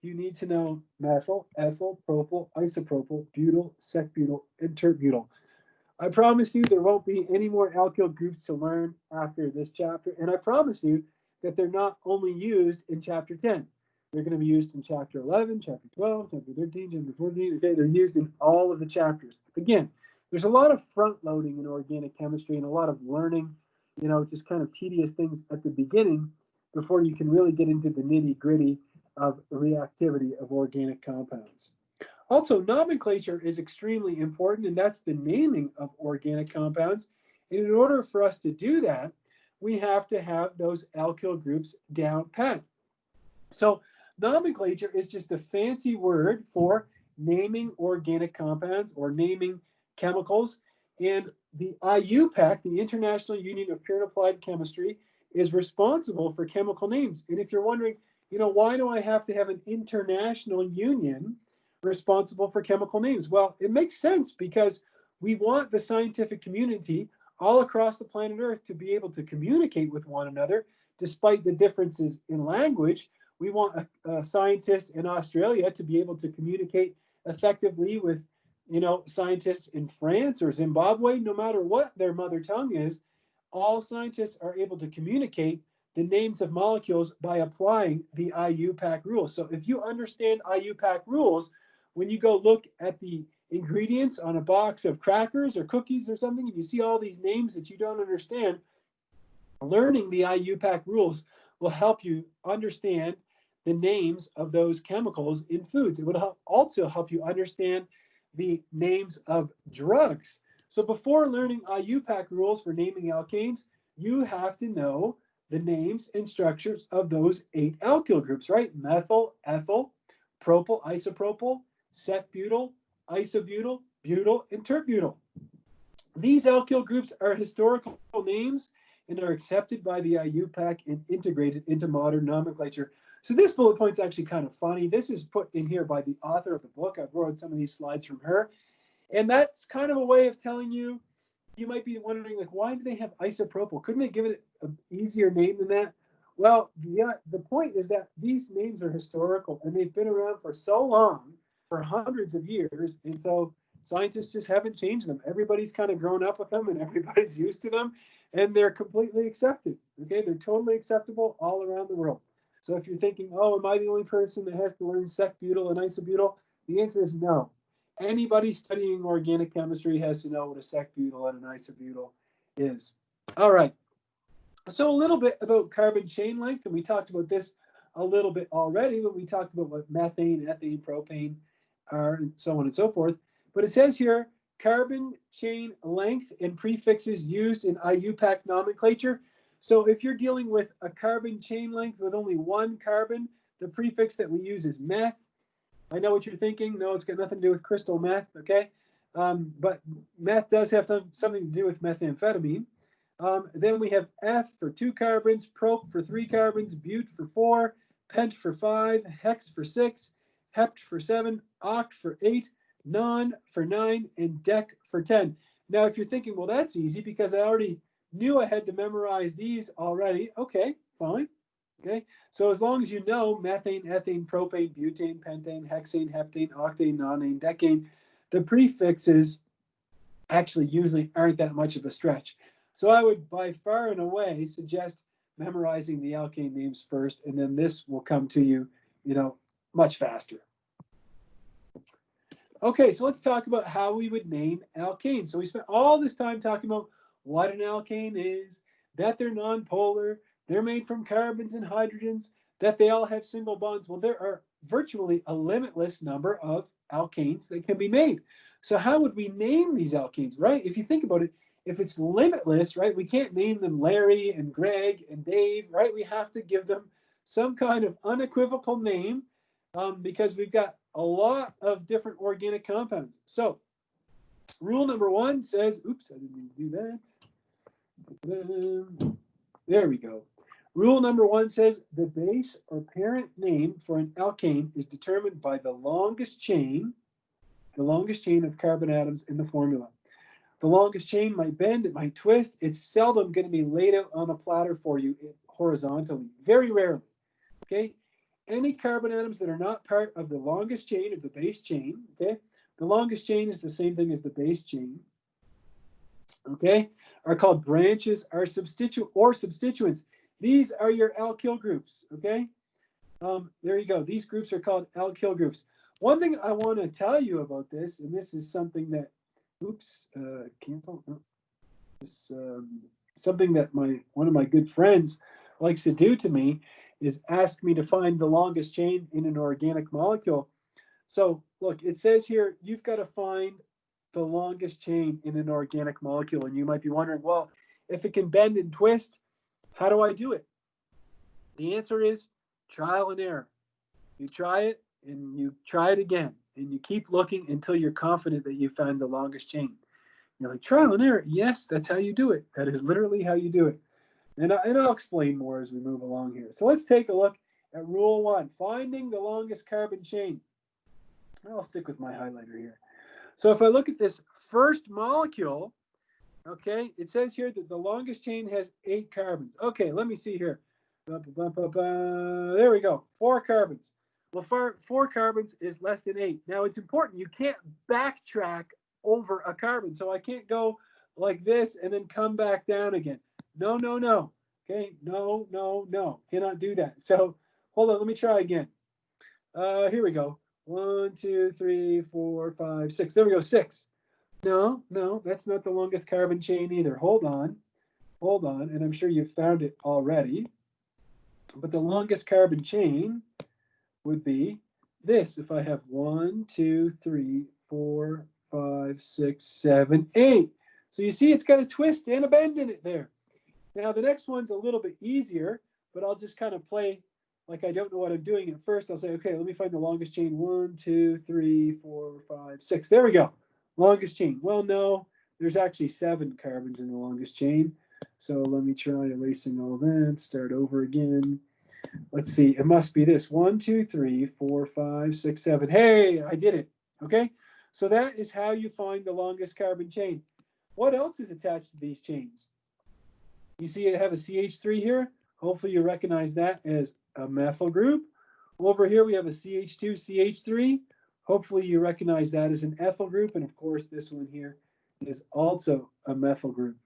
[SPEAKER 1] You need to know methyl, ethyl, propyl, isopropyl, butyl, sec-butyl, and tertbutyl. I promise you there won't be any more alkyl groups to learn after this chapter, and I promise you that they're not only used in chapter 10. They're going to be used in chapter 11, chapter 12, chapter 13, chapter 14. Okay, they're used in all of the chapters. Again, there's a lot of front loading in organic chemistry and a lot of learning, you know, just kind of tedious things at the beginning before you can really get into the nitty gritty of reactivity of organic compounds. Also, nomenclature is extremely important, and that's the naming of organic compounds. And in order for us to do that, we have to have those alkyl groups down pat. So nomenclature is just a fancy word for naming organic compounds or naming chemicals. And the IUPAC, the International Union of Pure and Applied Chemistry, is responsible for chemical names. And if you're wondering, you know, why do I have to have an international union responsible for chemical names? Well, it makes sense because we want the scientific community all across the planet Earth to be able to communicate with one another despite the differences in language. We want a scientist in Australia to be able to communicate effectively with, you know, scientists in France or Zimbabwe. No matter what their mother tongue is, all scientists are able to communicate the names of molecules by applying the IUPAC rules. So if you understand IUPAC rules, when you go look at the ingredients on a box of crackers or cookies or something, and you see all these names that you don't understand, learning the IUPAC rules will help you understand the names of those chemicals in foods. It would also help you understand the names of drugs. So before learning IUPAC rules for naming alkanes, you have to know the names and structures of those 8 alkyl groups, right? Methyl, ethyl, propyl, isopropyl, sec-butyl, isobutyl, butyl, and tertbutyl. These alkyl groups are historical names and are accepted by the IUPAC and integrated into modern nomenclature. So this bullet point's actually kind of funny. This is put in here by the author of the book. I've borrowed some of these slides from her. And that's kind of a way of telling you, you might be wondering, like, why do they have isopropyl? Couldn't they give it an easier name than that? Well, yeah, the point is that these names are historical and they've been around for so long, for hundreds of years. And so scientists just haven't changed them. Everybody's kind of grown up with them and everybody's used to them and they're completely accepted. Okay, they're totally acceptable all around the world. So if you're thinking, oh, am I the only person that has to learn sec-butyl and isobutyl? The answer is no. Anybody studying organic chemistry has to know what a sec-butyl and an isobutyl is. All right. So a little bit about carbon chain length, and we talked about this a little bit already when we talked about what methane, ethane, propane are, and so on and so forth. But it says here, carbon chain length and prefixes used in IUPAC nomenclature. So if you're dealing with a carbon chain length with only 1 carbon, the prefix that we use is meth. I know what you're thinking. No, it's got nothing to do with crystal meth, okay? But meth does have something to do with methamphetamine. Then we have F for 2 carbons, prop for 3 carbons, but for 4, pent for 5, hex for 6, hept for 7, oct for 8, non for 9, and dec for 10. Now, if you're thinking, well, that's easy because I already knew I had to memorize these already. Okay, fine. Okay, so as long as you know methane, ethane, propane, butane, pentane, hexane, heptane, octane, nonane, decane, the prefixes actually usually aren't that much of a stretch. So I would by far and away suggest memorizing the alkane names first, and then this will come to you, much faster. Okay, so let's talk about how we would name alkanes. So we spent all this time talking about what an alkane is, that they're nonpolar, they're made from carbons and hydrogens, that they all have single bonds. Well, there are virtually a limitless number of alkanes that can be made. So how would we name these alkanes, right? If you think about it, if it's limitless, right, we can't name them Larry and Greg and Dave, right? We have to give them some kind of unequivocal name because we've got a lot of different organic compounds. So rule number 1 says, oops, I didn't mean to do that. There we go. Rule number 1 says the base or parent name for an alkane is determined by the longest chain of carbon atoms in the formula. The longest chain might bend, it might twist. It's seldom going to be laid out on a platter for you horizontally, very rarely. Okay? Any carbon atoms that are not part of the longest chain of the base chain, okay? The longest chain is the same thing as the base chain, okay? Are called branches or substituents. These are your alkyl groups, okay? There you go. These groups are called alkyl groups. One thing I want to tell you about this, and this is something that, cancel. This, something that one of my good friends likes to do to me is ask me to find the longest chain in an organic molecule. So look, it says here, you've got to find the longest chain in an organic molecule. And you might be wondering, well, if it can bend and twist, how do I do it? The answer is trial and error. You try it and you try it again and you keep looking until you're confident that you found the longest chain. You're like, trial and error? Yes, that's how you do it. That is literally how you do it. And I'll explain more as we move along here. So let's take a look at rule 1, finding the longest carbon chain. I'll stick with my highlighter here. So if I look at this first molecule, okay, it says here that the longest chain has 8 carbons. Okay, let me see here. There we go, 4 carbons. Well, 4 carbons is less than 8. Now it's important, you can't backtrack over a carbon. So I can't go like this and then come back down again. No. Okay, no. Cannot do that. So hold on, let me try again. Here we go. 1, 2, 3, 4, 5, 6. There we go, 6. No, that's not the longest carbon chain either. Hold on, and I'm sure you've found it already. But the longest carbon chain would be this. If I have 1, 2, 3, 4, 5, 6, 7, 8. So you see it's got a twist and a bend in it there. Now the next one's a little bit easier, but I'll just kind of play like I don't know what I'm doing at first. I'll say, okay, let me find the longest chain. 1, 2, 3, 4, 5, 6. There we go. Longest chain. Well, no, there's actually 7 carbons in the longest chain. So let me try erasing all that, start over again. Let's see, it must be this. 1, 2, 3, 4, 5, 6, 7. Hey, I did it. Okay, so that is how you find the longest carbon chain. What else is attached to these chains? You see I have a CH3 here. Hopefully you recognize that as a methyl group. Over here we have a CH2, CH3. Hopefully you recognize that as an ethyl group. And of course this one here is also a methyl group.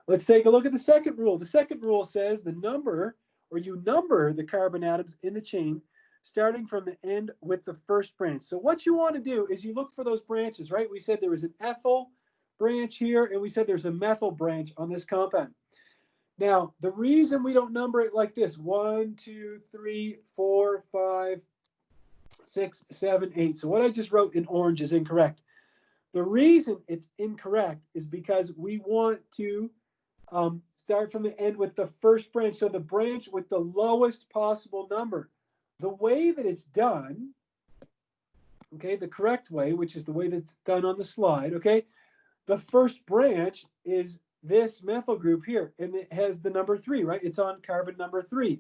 [SPEAKER 1] Let's take a look at the second rule. The second rule says you number the carbon atoms in the chain starting from the end with the first branch. So what you want to do is you look for those branches, right? We said there was an ethyl branch here, and we said there's a methyl branch on this compound. Now, the reason we don't number it like this, 1, 2, 3, 4, 5, 6, 7, 8. So what I just wrote in orange is incorrect. The reason it's incorrect is because we want to start from the end with the first branch. So the branch with the lowest possible number. The way that it's done, okay, the correct way, which is the way that's done on the slide, okay, the first branch is this methyl group here, and it has the number 3, right? It's on carbon number 3.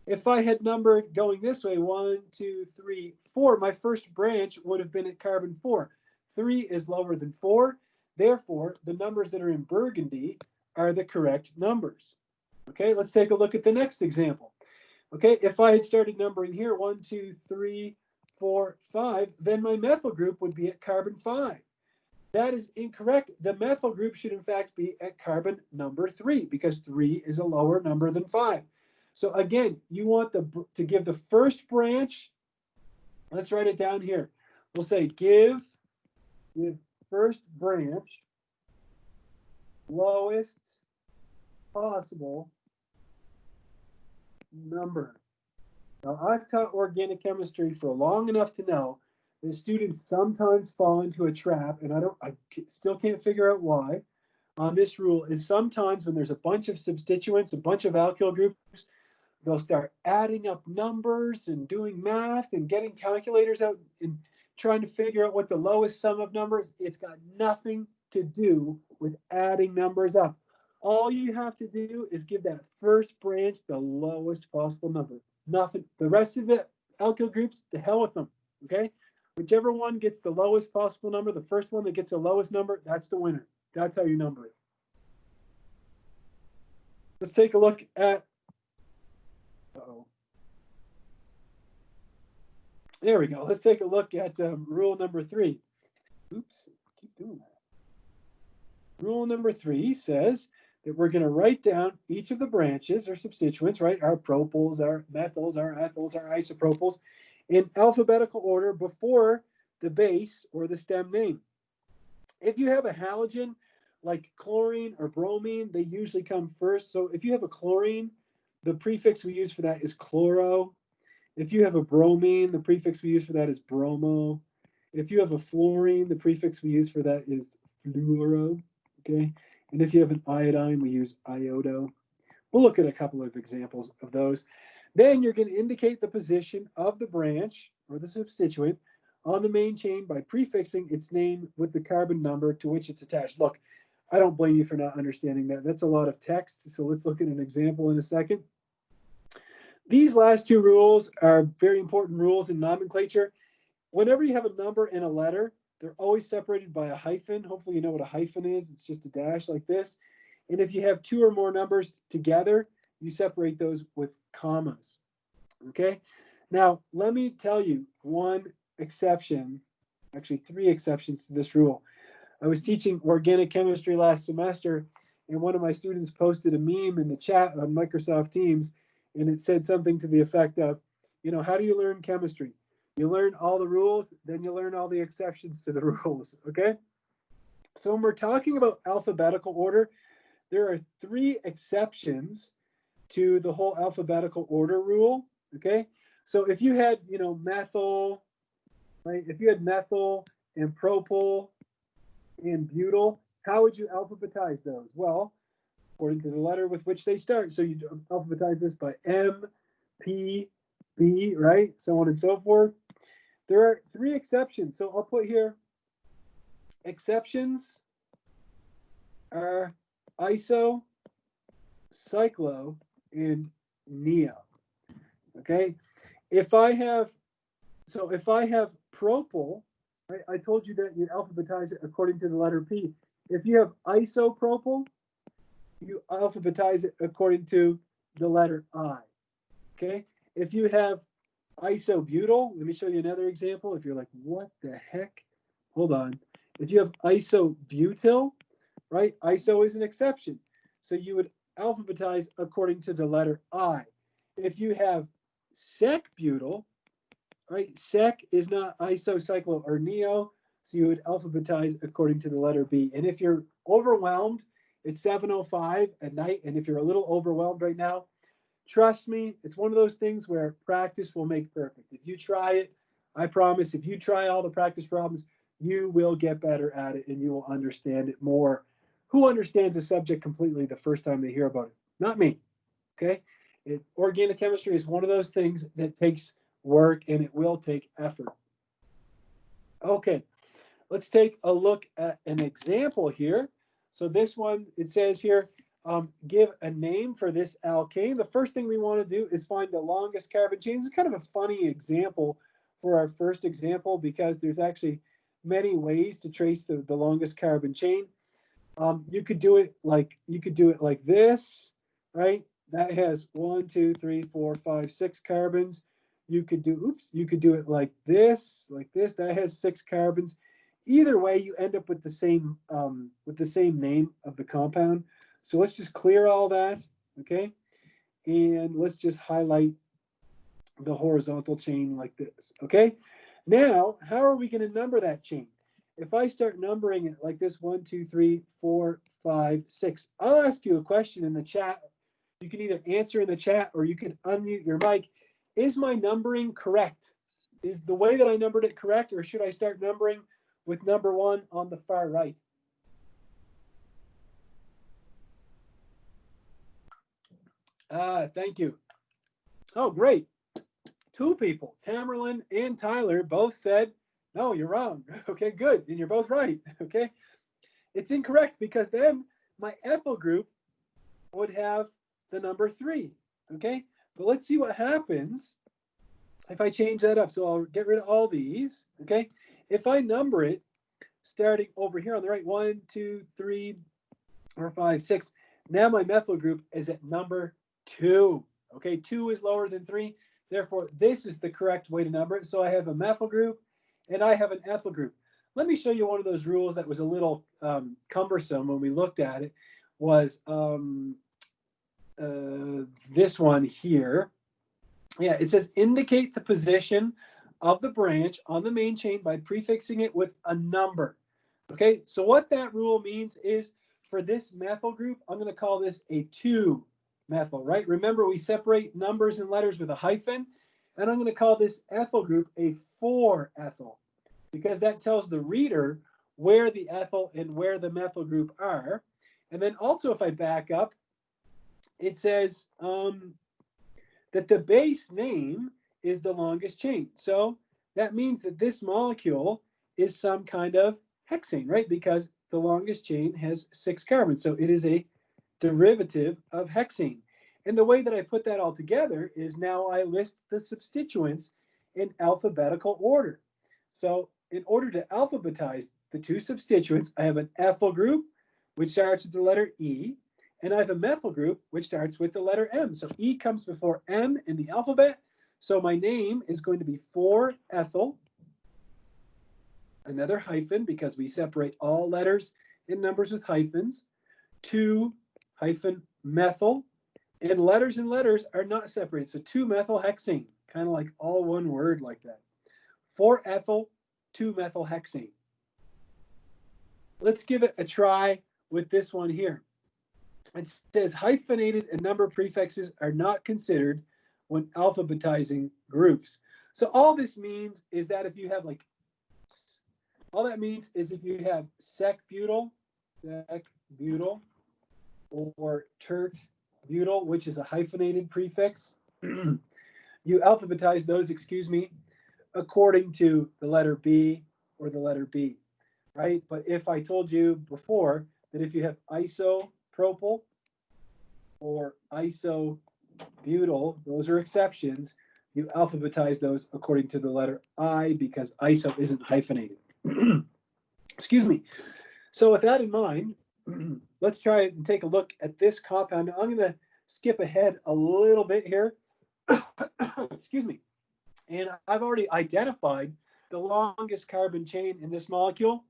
[SPEAKER 1] If I had numbered going this way, 1, 2, 3, 4, my first branch would have been at carbon 4. 3 is lower than 4. Therefore, the numbers that are in burgundy are the correct numbers. Okay, let's take a look at the next example. Okay, if I had started numbering here, 1, 2, 3, 4, 5, then my methyl group would be at carbon 5. That is incorrect. The methyl group should in fact be at carbon number 3 because 3 is a lower number than 5. So again, you want to give the first branch. Let's write it down here. We'll say give first branch lowest possible number. Now, I've taught organic chemistry for long enough to know that students sometimes fall into a trap, and I still can't figure out why. On this rule is sometimes when there's a bunch of substituents, a bunch of alkyl groups, they'll start adding up numbers and doing math and getting calculators out and trying to figure out what the lowest sum of numbers. It's got nothing to do with adding numbers up. All you have to do is give that first branch the lowest possible number. Nothing. The rest of the alkyl groups, to hell with them. Okay? Whichever one gets the lowest possible number, the first one that gets the lowest number, that's the winner. That's how you number it. Let's take a look at, there we go. Let's take a look at rule number 3. Oops, keep doing that. Rule number 3 says that we're going to write down each of the branches or substituents, right? Our propyls, our methyls, our ethyls, our isopropyls in alphabetical order before the base or the stem name. If you have a halogen like chlorine or bromine, they usually come first. So if you have a chlorine, the prefix we use for that is chloro. If you have a bromine, the prefix we use for that is bromo. If you have a fluorine, the prefix we use for that is fluoro. Okay. And if you have an iodine, we use iodo. We'll look at a couple of examples of those. Then you're going to indicate the position of the branch or the substituent on the main chain by prefixing its name with the carbon number to which it's attached. Look, I don't blame you for not understanding that. That's a lot of text. So let's look at an example in a second. These last two rules are very important rules in nomenclature. Whenever you have a number and a letter, they're always separated by a hyphen. Hopefully you know what a hyphen is. It's just a dash like this. And if you have two or more numbers together, you separate those with commas. Okay? Now, let me tell you one exception, actually 3 exceptions to this rule. I was teaching organic chemistry last semester, and one of my students posted a meme in the chat on Microsoft Teams, and it said something to the effect of, you know, how do you learn chemistry? You learn all the rules, then you learn all the exceptions to the rules, okay? So when we're talking about alphabetical order, there are 3 exceptions to the whole alphabetical order rule, okay? So if you had, you know, methyl, right? If you had methyl and propyl and butyl, how would you alphabetize those? Well, according to the letter with which they start. So you alphabetize this by M, P, B, right? So on and so forth. There are 3 exceptions. So I'll put here, exceptions are iso, cyclo, and neo. Okay. If I have propyl, right, I told you that you alphabetize it according to the letter P. If you have isopropyl, you alphabetize it according to the letter I. Okay. If you have isobutyl, let me show you another example. If you're like, what the heck? Hold on. If you have isobutyl, right? Iso is an exception. So you would alphabetize according to the letter I. If you have sec-butyl, right? Sec is not iso, cyclo, or neo, so you would alphabetize according to the letter B. And if you're overwhelmed, it's 7:05 at night, and if you're a little overwhelmed right now, trust me, it's one of those things where practice will make perfect. If you try it, I promise, if you try all the practice problems, you will get better at it and you will understand it more. Who understands a subject completely the first time they hear about it? Not me, okay? Organic chemistry is one of those things that takes work and it will take effort. Okay, let's take a look at an example here. So this one, it says here, give a name for this alkane. The first thing we want to do is find the longest carbon chain. This is kind of a funny example for our first example because there's actually many ways to trace the longest carbon chain. You could do it like this, right? That has 1, 2, 3, 4, 5, 6 carbons. You could do it like this. That has 6 carbons. Either way, you end up with the same name of the compound. So let's just clear all that, okay? And let's just highlight the horizontal chain like this, okay? Now, how are we going to number that chain? If I start numbering it like this, 1, 2, 3, 4, 5, 6, I'll ask you a question in the chat. You can either answer in the chat or you can unmute your mic. Is my numbering correct? Is the way that I numbered it correct, or should I start numbering with number 1 on the far right? Thank you. Oh, great. 2 people, Tamerlan and Tyler, both said, no, you're wrong. Okay, good. And you're both right. Okay. It's incorrect because then my ethyl group would have the number 3. Okay. But let's see what happens if I change that up. So I'll get rid of all these. Okay. If I number it starting over here on the right, 1, 2, 3, 4, 5, 6. Now my methyl group is at number 2. Okay. 2 is lower than 3. Therefore, this is the correct way to number it. So I have a methyl group and I have an ethyl group. Let me show you one of those rules that was a little cumbersome when we looked at it. Was this one here. Yeah, it says indicate the position of the branch on the main chain by prefixing it with a number. Okay, so what that rule means is for this methyl group, I'm going to call this a 2-methyl, right? Remember, we separate numbers and letters with a hyphen, and I'm going to call this ethyl group a 4-ethyl because that tells the reader where the ethyl and where the methyl group are. And then also, if I back up, it says that the base name is the longest chain. So that means that this molecule is some kind of hexane, right? Because the longest chain has 6 carbons. So it is a derivative of hexane. And the way that I put that all together is now I list the substituents in alphabetical order. So in order to alphabetize the 2 substituents, I have an ethyl group, which starts with the letter E, and I have a methyl group, which starts with the letter M. So E comes before M in the alphabet. So my name is going to be 4-ethyl, another hyphen because we separate all letters and numbers with hyphens, 2-methyl, and letters are not separated. So 2-methylhexane, kind of like all one word like that. 4-ethyl, 2-methylhexane. Let's give it a try with this one here. It says hyphenated and number prefixes are not considered when alphabetizing groups. So all this means is that if you have sec-butyl, or tert-butyl, which is a hyphenated prefix, you alphabetize those, according to the letter B or the letter B, right? But if I told you before that if you have isopropyl or isobutyl, those are exceptions, you alphabetize those according to the letter I because iso isn't hyphenated. Excuse me. So with that in mind, let's try and take a look at this compound. Now, I'm going to skip ahead a little bit here. Excuse me. And I've already identified the longest carbon chain in this molecule.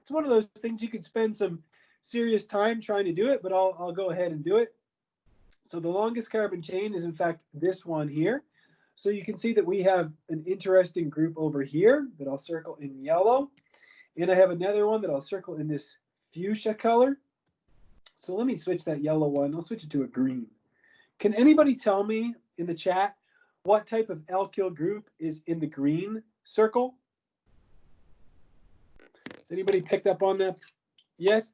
[SPEAKER 1] It's one of those things you could spend some serious time trying to do it, but I'll go ahead and do it. So the longest carbon chain is in fact this one here. So you can see that we have an interesting group over here that I'll circle in yellow. And I have another one that I'll circle in this fuchsia color. So let me switch that yellow one. I'll switch it to a green. Can anybody tell me in the chat what type of alkyl group is in the green circle? Has anybody picked up on that yet?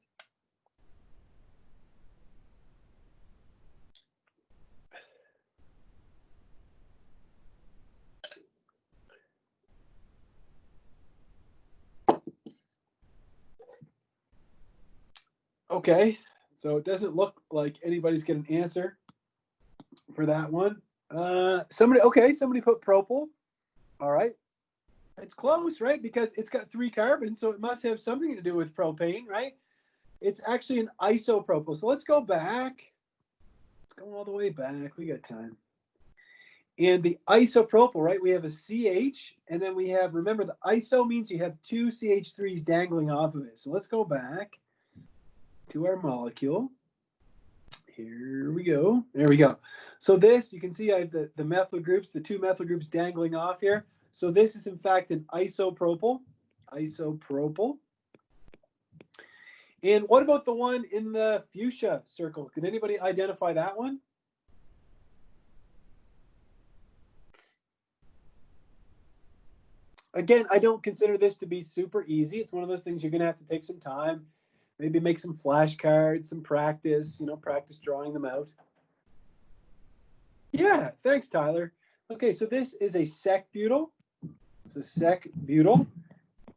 [SPEAKER 1] Okay, So it doesn't look like anybody's going to answer for that one. Somebody put propyl. All right. It's close, right? Because it's got 3 carbons, so it must have something to do with propane, right? It's actually an isopropyl. So let's go back. Let's go all the way back. We got time. And the isopropyl, right? We have a CH, and then we have, remember, the iso means you have 2 CH3s dangling off of it. So let's go back to our molecule. Here we go. There we go. So this, you can see I have the methyl groups, the 2 methyl groups dangling off here. So this is in fact an isopropyl. Isopropyl. And what about the one in the fuchsia circle? Can anybody identify that one? Again, I don't consider this to be super easy. It's one of those things you're going to have to take some time, maybe make some flashcards, some practice, practice drawing them out. Yeah, thanks, Tyler. Okay, so this is a sec-butyl. So sec-butyl.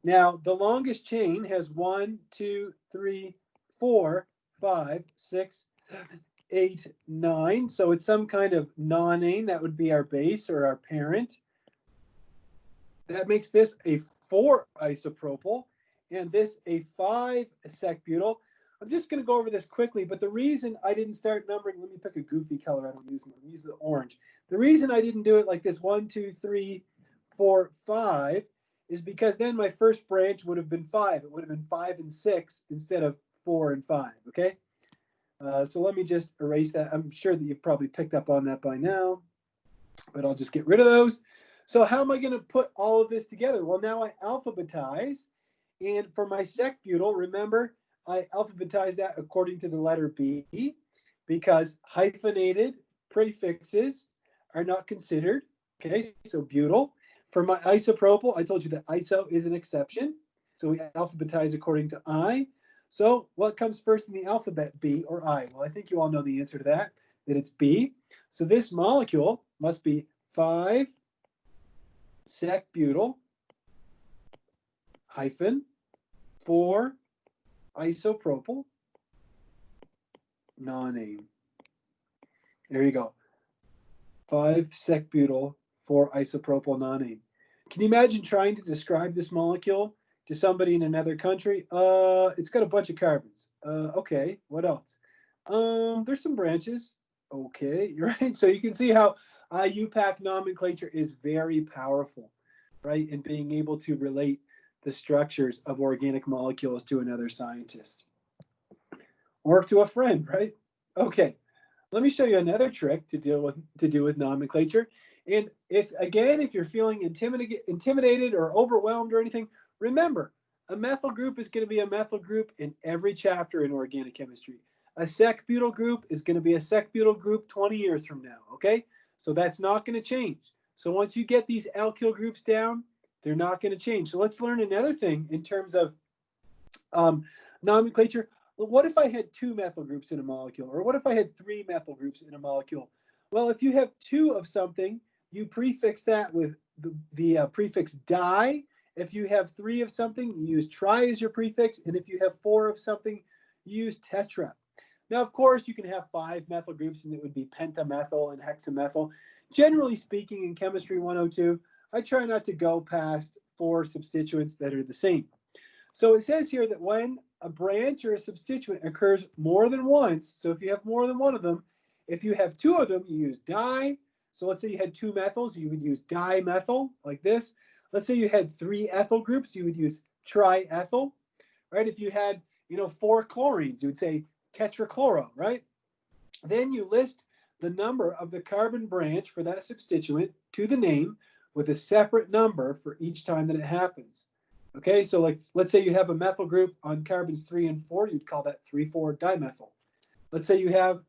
[SPEAKER 1] Now, the longest chain has 1, 2, 3, 4, 5, 6, 7, 8, 9. So it's some kind of nonane. That would be our base or our parent. That makes this a 4 isopropyl, and this a 5 sec-butyl. I'm just going to go over this quickly, but the reason I didn't start numbering, let me pick a goofy color I don't use. I'm use the orange. The reason I didn't do it like this 1, 2, 3, 4, 5 is because then my first branch would have been 5. It would have been 5 and 6 instead of 4 and 5, okay? So let me just erase that. I'm sure that you've probably picked up on that by now, but I'll just get rid of those. So how am I going to put all of this together? Well, now I alphabetize. And for my sec-butyl, remember, I alphabetize that according to the letter B because hyphenated prefixes are not considered. Okay, so butyl. For my isopropyl, I told you that iso is an exception. So we alphabetize according to I. So what comes first in the alphabet, B or I? Well, I think you all know the answer to that it's B. So this molecule must be 5 sec-butyl hyphen 4 isopropyl nonane. There you go. 5 sec-butyl 4 isopropyl nonane. Can you imagine trying to describe this molecule to somebody in another country? It's got a bunch of carbons. Okay, what else? There's some branches. Okay, right? So you can see how IUPAC nomenclature is very powerful, right? In being able to relate the structures of organic molecules to another scientist or to a friend, right? Okay, let me show you another trick to do with nomenclature. And if you're feeling intimidated or overwhelmed or anything, remember, a methyl group is going to be a methyl group in every chapter in organic chemistry. A sec-butyl group is going to be a sec-butyl group 20 years from now, okay? So that's not going to change. So once you get these alkyl groups down, they're not going to change. So let's learn another thing in terms of nomenclature. What if I had 2 methyl groups in a molecule? Or what if I had 3 methyl groups in a molecule? Well, if you have 2 of something, you prefix that with the prefix di. If you have 3 of something, you use tri as your prefix. And if you have 4 of something, you use tetra. Now, of course, you can have 5 methyl groups, and it would be pentamethyl and hexamethyl. Generally speaking, in Chemistry 102, I try not to go past 4 substituents that are the same. So it says here that when a branch or a substituent occurs more than once, so if you have more than one of them, if you have 2 of them, you use di. So let's say you had 2 methyls, you would use dimethyl, like this. Let's say you had 3 ethyl groups, you would use triethyl, right? If you had, 4 chlorines, you would say tetrachloro, right? Then you list the number of the carbon branch for that substituent to the name with a separate number for each time that it happens. Okay, so let's say you have a methyl group on carbons 3 and 4, you'd call that 3,4-dimethyl. Let's say you have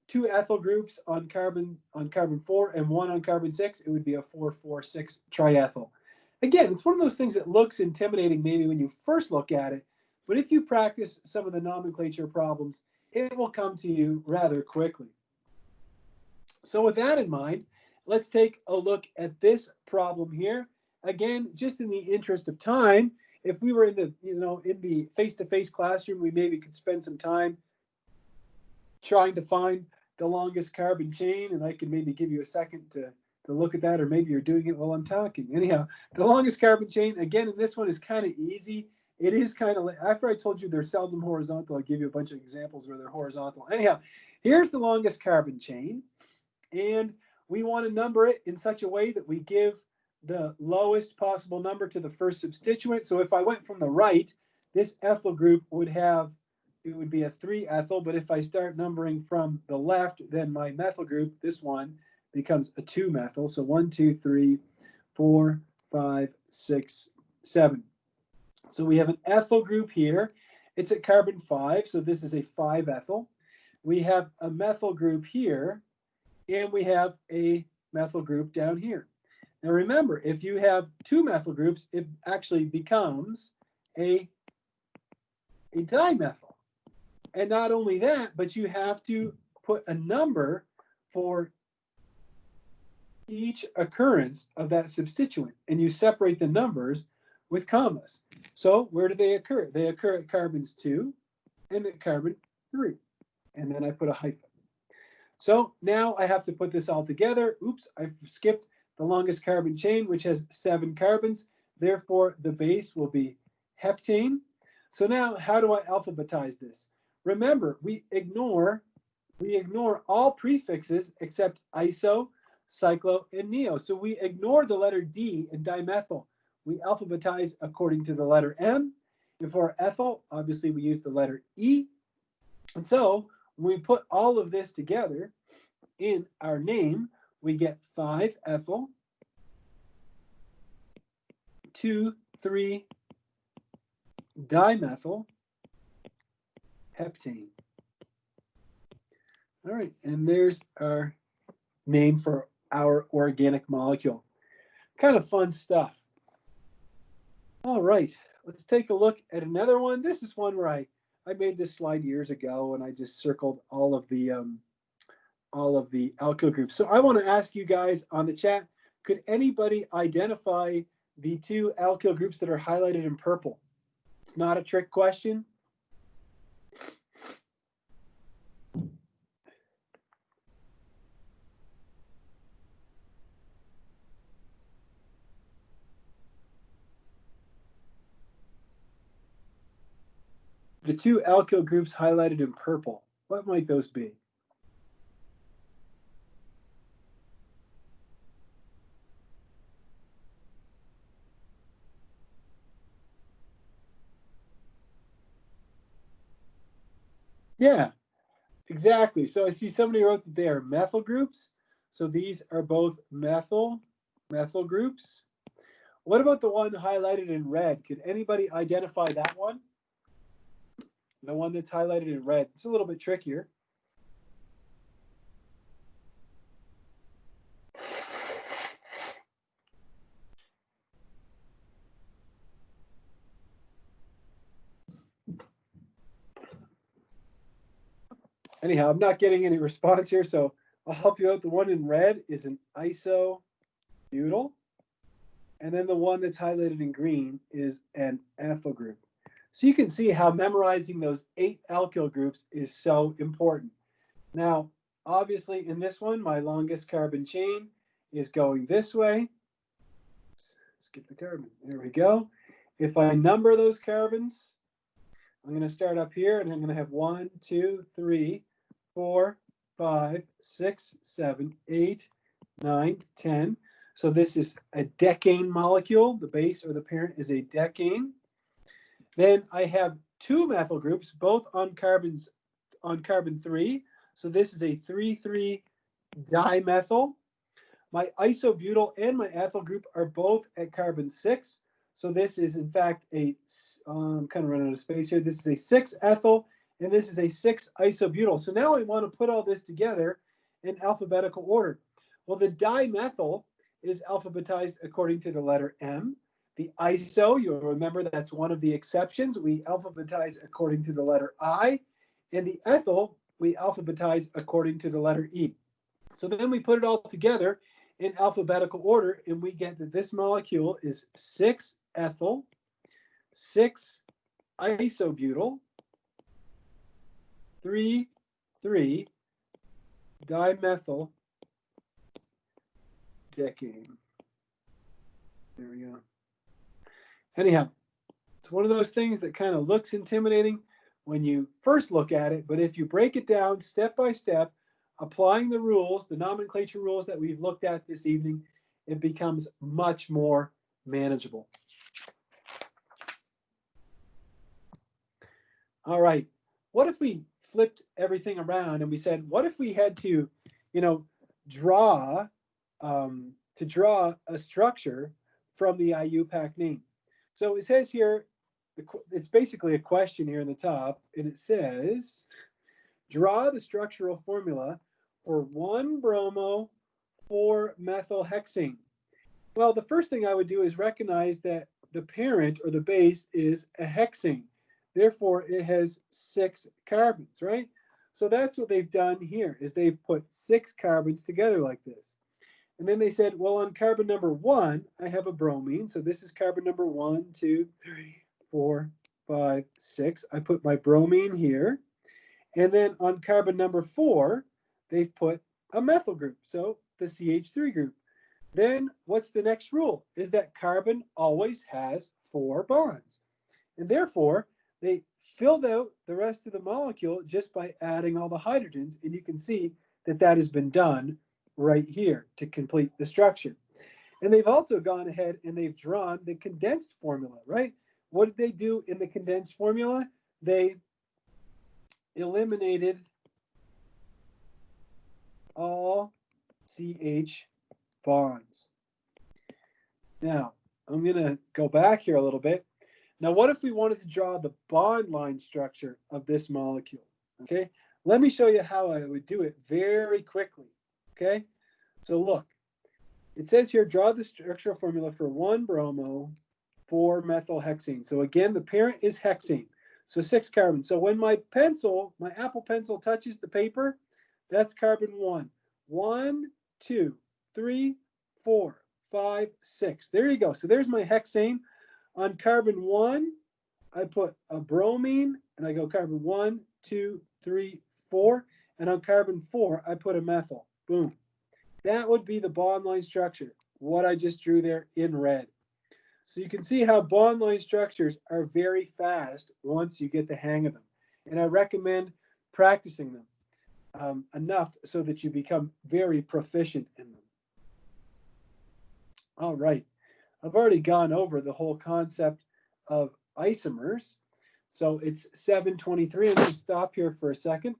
[SPEAKER 1] 2 ethyl groups on carbon 4 and 1 on carbon 6, it would be a 4,4,6-triethyl. Again, it's one of those things that looks intimidating maybe when you first look at it, but if you practice some of the nomenclature problems, it will come to you rather quickly. So with that in mind, let's take a look at this problem here. Again, just in the interest of time, if we were in the, in the face-to-face classroom, we maybe could spend some time trying to find the longest carbon chain, and I can maybe give you a second to look at that, or maybe you're doing it while I'm talking. Anyhow, the longest carbon chain, again, in this one is kind of easy. It is kind of like, after I told you they're seldom horizontal, I'll give you a bunch of examples where they're horizontal. Anyhow, here's the longest carbon chain, and we want to number it in such a way that we give the lowest possible number to the first substituent. So if I went from the right, this ethyl group would have, it would be a 3-ethyl, but if I start numbering from the left, then my methyl group, this one, becomes a 2-methyl. So 1, 2, 3, 4, 5, 6, 7. So we have an ethyl group here. It's at carbon 5, so this is a 5-ethyl. We have a methyl group here, and we have a methyl group down here. Now remember, if you have 2 methyl groups, it actually becomes a dimethyl. And not only that, but you have to put a number for each occurrence of that substituent, and you separate the numbers with commas. So where do they occur? They occur at carbons 2 and at carbon 3. And then I put a hyphen. So now I have to put this all together. Oops, I've skipped the longest carbon chain, which has 7 carbons. Therefore, the base will be heptane. So now, how do I alphabetize this? Remember, we ignore all prefixes except iso, cyclo, and neo. So we ignore the letter D in dimethyl. We alphabetize according to the letter M. And for ethyl, obviously we use the letter E. And so when we put all of this together in our name, we get 5-ethyl, 2,3 dimethyl heptane. All right, and there's our name for our organic molecule. Kind of fun stuff. All right, let's take a look at another one. This is one where I made this slide years ago, and I just circled all of the alkyl groups. So I want to ask you guys on the chat, could anybody identify the 2 alkyl groups that are highlighted in purple? It's not a trick question. The 2 alkyl groups highlighted in purple, what might those be? Yeah, exactly. So I see somebody wrote that they are methyl groups. So these are both methyl groups. What about the one highlighted in red? Could anybody identify that one? The one that's highlighted in red. It's a little bit trickier. Anyhow, I'm not getting any response here, so I'll help you out. The one in red is an isobutyl. And then the one that's highlighted in green is an ethyl group. So you can see how memorizing those 8 alkyl groups is so important. Now, obviously in this one, my longest carbon chain is going this way. Skip the carbon. There we go. If I number those carbons, I'm going to start up here, and I'm going to have 1, 2, 3, 4, 5, 6, 7, 8, 9, 10. So this is a decane molecule. The base or the parent is a decane. Then I have 2 methyl groups, both on carbon 3. So this is a 3,3 dimethyl. My isobutyl and my ethyl group are both at carbon 6. So this is, in fact, a, I'm kind of running out of space here. This is a 6-ethyl, and this is a 6-isobutyl. So now I want to put all this together in alphabetical order. Well, the dimethyl is alphabetized according to the letter M. The iso, you'll remember that's one of the exceptions. We alphabetize according to the letter I. And the ethyl, we alphabetize according to the letter E. So then we put it all together in alphabetical order, and we get that this molecule is 6-ethyl, 6-isobutyl, 3 dimethyl decane. There we go. Anyhow, it's one of those things that kind of looks intimidating when you first look at it, but if you break it down step by step, applying the rules, the nomenclature rules that we've looked at this evening, it becomes much more manageable. All right, what if we flipped everything around and we said, what if we had to, draw a structure from the IUPAC name? So it says here, it's basically a question here in the top, and it says, draw the structural formula for 1-bromo-4-methylhexane. Well, the first thing I would do is recognize that the parent or the base is a hexane. Therefore, it has 6 carbons, right? So that's what they've done here, is they've put 6 carbons together like this. And then they said, well, on carbon number 1, I have a bromine. So this is carbon number 1, 2, 3, 4, 5, 6. I put my bromine here. And then on carbon number 4, they've put a methyl group, so the CH3 group. Then what's the next rule? Is that carbon always has 4 bonds. And therefore, they filled out the rest of the molecule just by adding all the hydrogens. And you can see that that has been done right here to complete the structure. And they've also gone ahead and they've drawn the condensed formula, right? What did they do in the condensed formula? They eliminated all CH bonds. Now, I'm going to go back here a little bit. Now, what if we wanted to draw the bond line structure of this molecule? Okay, let me show you how I would do it very quickly. Okay, so look, it says here, draw the structural formula for 1-bromo-4-methylhexane. So again, the parent is hexane. So 6 carbons. So when my pencil, my Apple Pencil touches the paper, that's carbon 1. 1, 2, 3, 4, 5, 6. There you go. So there's my hexane. On carbon 1, I put a bromine, and I go carbon 1, 2, 3, 4. And on carbon 4, I put a methyl. Boom. That would be the bond line structure, what I just drew there in red. So you can see how bond line structures are very fast once you get the hang of them. And I recommend practicing them enough so that you become very proficient in them. All right. I've already gone over the whole concept of isomers. So it's 7:23. I'm going to stop here for a second.